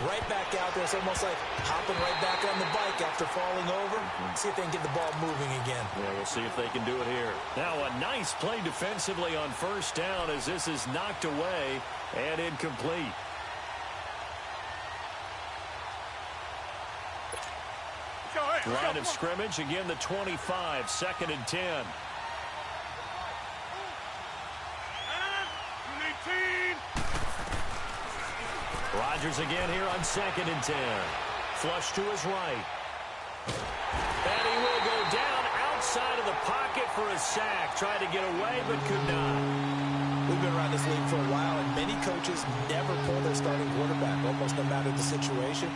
Right back out there, it's almost like hopping right back on the bike after falling over. See if they can get the ball moving again. Yeah, we'll see if they can do it here. Now a nice play defensively on first down as this is knocked away and incomplete. Line of scrimmage, again the 25, 2nd and 10. Rodgers again here on 2nd and 10. Flush to his right. And he will go down outside of the pocket for a sack. Tried to get away, but could not. We've been around this league for a while, and many coaches never pull their starting quarterback, almost no matter the situation.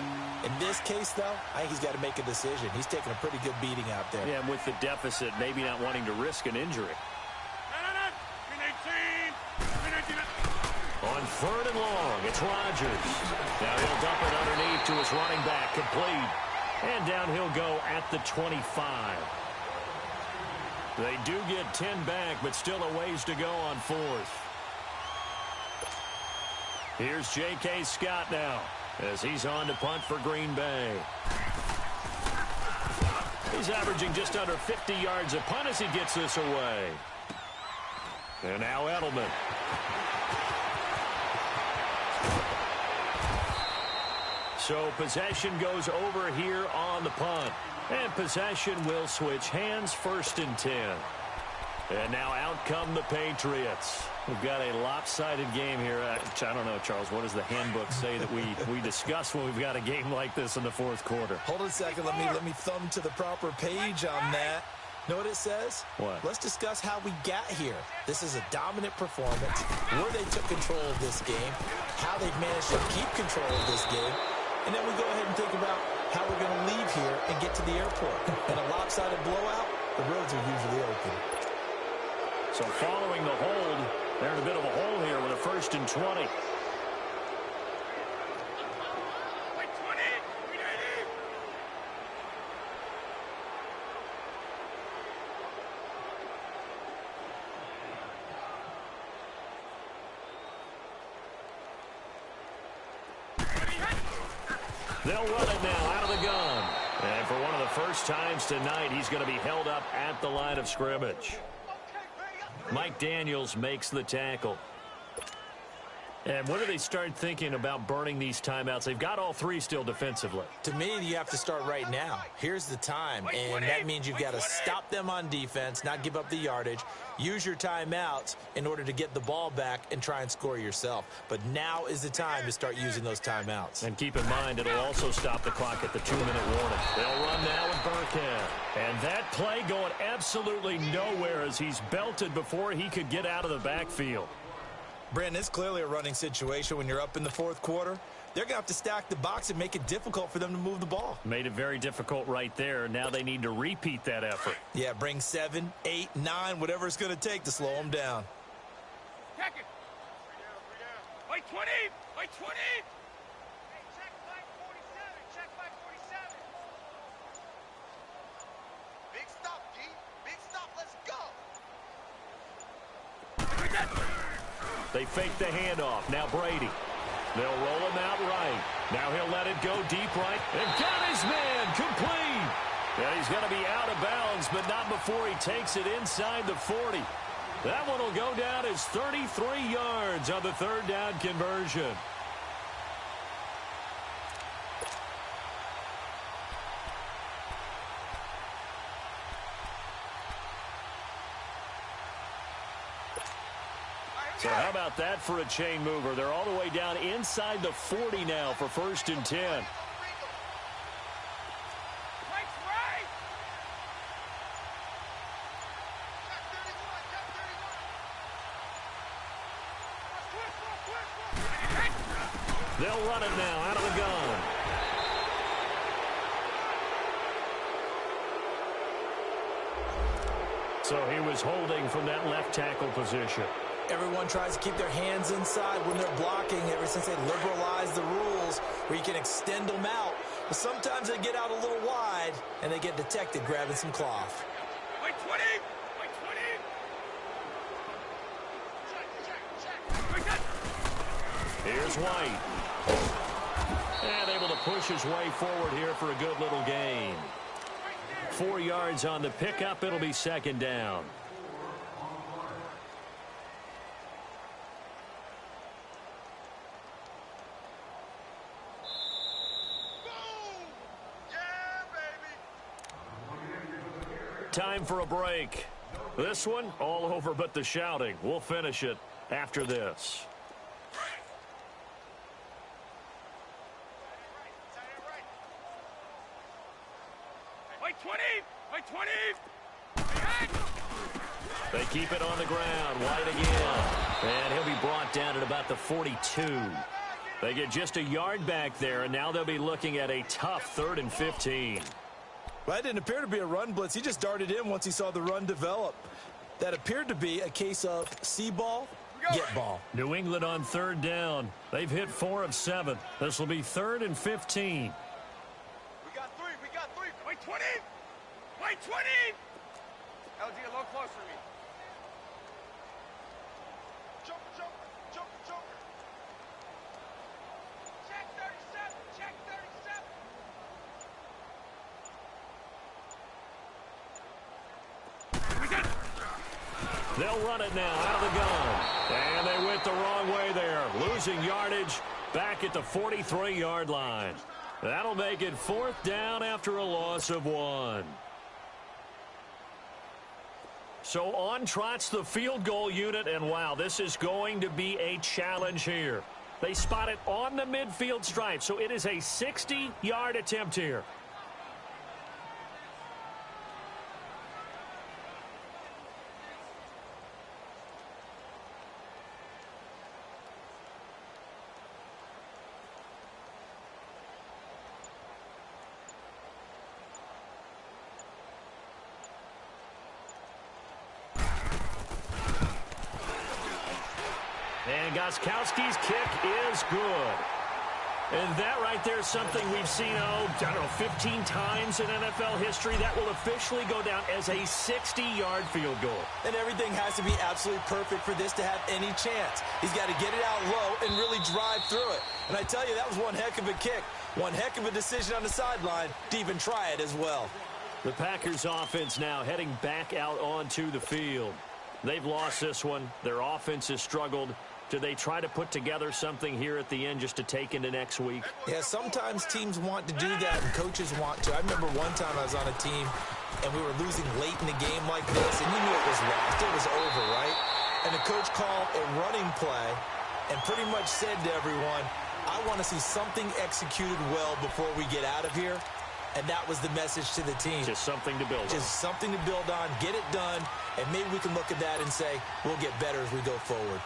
In this case, though, I think he's got to make a decision. He's taking a pretty good beating out there. Yeah, and with the deficit, maybe not wanting to risk an injury. On 3rd and long, it's Rodgers. Now he'll dump it underneath to his running back, complete. And down he'll go at the 25. They do get 10 back, but still a ways to go on 4th. Here's J.K. Scott now, as he's on to punt for Green Bay. He's averaging just under 50 yards a punt as he gets this away. And now Edelman. So possession goes over here on the punt. And possession will switch hands, 1st and 10. And now out come the Patriots. We've got a lopsided game here. I don't know, Charles, what does the handbook say that we discuss when we've got a game like this in the 4th quarter? Hold on a second. Let me thumb to the proper page on that. Know what it says? What? Let's discuss how we got here. This is a dominant performance, where they took control of this game, how they've managed to keep control of this game, and then we go ahead and think about how we're going to leave here and get to the airport. In a lopsided blowout, the roads are usually open. So following the hold, they're in a bit of a hole here with a 1st and 20. They'll run it now out of the gun. And for one of the first times tonight, he's going to be held up at the line of scrimmage. Mike Daniels makes the tackle. And when do they start thinking about burning these timeouts? They've got all three still defensively. To me, you have to start right now. Here's the time, and that means you've got to stop them on defense, not give up the yardage, use your timeouts in order to get the ball back and try and score yourself. But now is the time to start using those timeouts. And keep in mind, it'll also stop the clock at the 2-minute warning. They'll run now with Burkhead. And that play going absolutely nowhere as he's belted before he could get out of the backfield. Brandon, it's clearly a running situation when you're up in the fourth quarter. They're going to have to stack the box and make it difficult for them to move the ball. Made it very difficult right there. Now they need to repeat that effort. Yeah, bring 7, 8, 9, whatever it's going to take to slow them down. Check it. Wait 20. Wait 20. Hey, check flag 47. Check flag 47. Big stop, D. Big stop. Let's go. They fake the handoff. Now Brady. They'll roll him out right. Now he'll let it go deep right. And got his man complete. Yeah, he's going to be out of bounds, but not before he takes it inside the 40. That one will go down as 33 yards on the third down conversion. So how about that for a chain mover? They're all the way down inside the 40 now for 1st and 10. They'll run it now out of the gun. So he was holding from that left tackle position. Everyone tries to keep their hands inside when they're blocking ever since they liberalized the rules where you can extend them out. But sometimes they get out a little wide and they get detected grabbing some cloth. Wait 20. Wait 20. Check. Here's White. And able to push his way forward here for a good little gain. 4 yards on the pickup. It'll be 2nd down. Time for a break. This one, all over but the shouting. We'll finish it after this. Wait 20. Wait 20. They keep it on the ground. White again. And he'll be brought down at about the 42. They get just a yard back there, and now they'll be looking at a tough 3rd and 15. Well, that didn't appear to be a run blitz. He just darted in once he saw the run develop. That appeared to be a case of see ball, get ball. New England on 3rd down. They've hit 4 of 7. This will be 3rd and 15. We got 3. We got 3. Wait 20. Wait 20. LG, a little closer to me. Joker. Check 37. Check 37. They'll run it now out of the gun. And they went the wrong way there. Losing yardage back at the 43-yard line. That'll make it 4th down after a loss of 1. So on trots the field goal unit, and wow, this is going to be a challenge here. They spot it on the midfield stripe, so it is a 60-yard attempt here. And Gostkowski's kick is good. And that right there is something we've seen, 15 times in NFL history. That will officially go down as a 60-yard field goal. And everything has to be absolutely perfect for this to have any chance. He's got to get it out low and really drive through it. And I tell you, that was one heck of a kick. One heck of a decision on the sideline to even try it as well. The Packers offense now heading back out onto the field. They've lost this one. Their offense has struggled. Do they try to put together something here at the end just to take into next week? Yeah, sometimes teams want to do that and coaches want to. I remember one time I was on a team and we were losing late in the game like this, and you knew it was lost. It was over, right? And the coach called a running play and pretty much said to everyone, I want to see something executed well before we get out of here. And that was the message to the team. Just something to build on. Just something to build on, get it done, and maybe we can look at that and say, we'll get better as we go forward.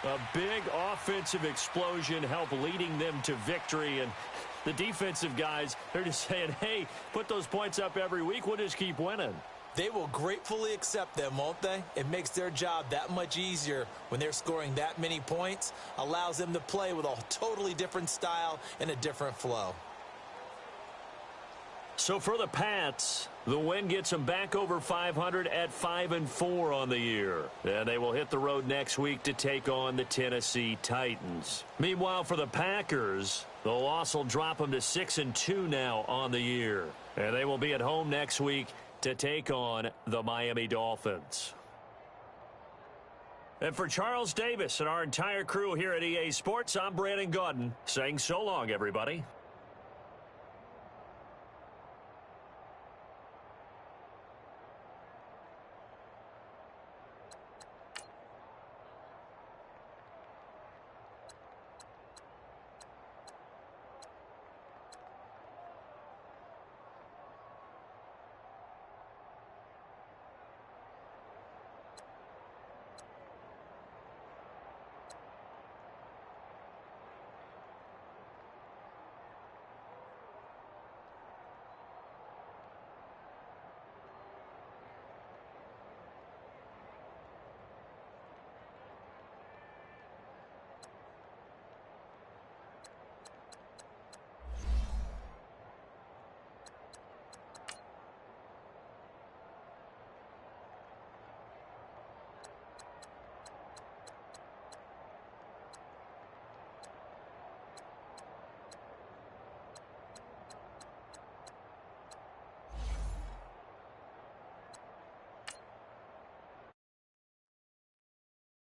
A big offensive explosion helped leading them to victory, and the defensive guys, they're just saying, hey, put those points up every week, we'll just keep winning. They will gratefully accept them, won't they? It makes their job that much easier when they're scoring that many points, allows them to play with a totally different style and a different flow. So for the Pats, the win gets them back over 500 at 5-4 on the year. And they will hit the road next week to take on the Tennessee Titans. Meanwhile, for the Packers, the loss will drop them to 6-2 now on the year. And they will be at home next week to take on the Miami Dolphins. And for Charles Davis and our entire crew here at EA Sports, I'm Brandon Gaudin saying so long, everybody.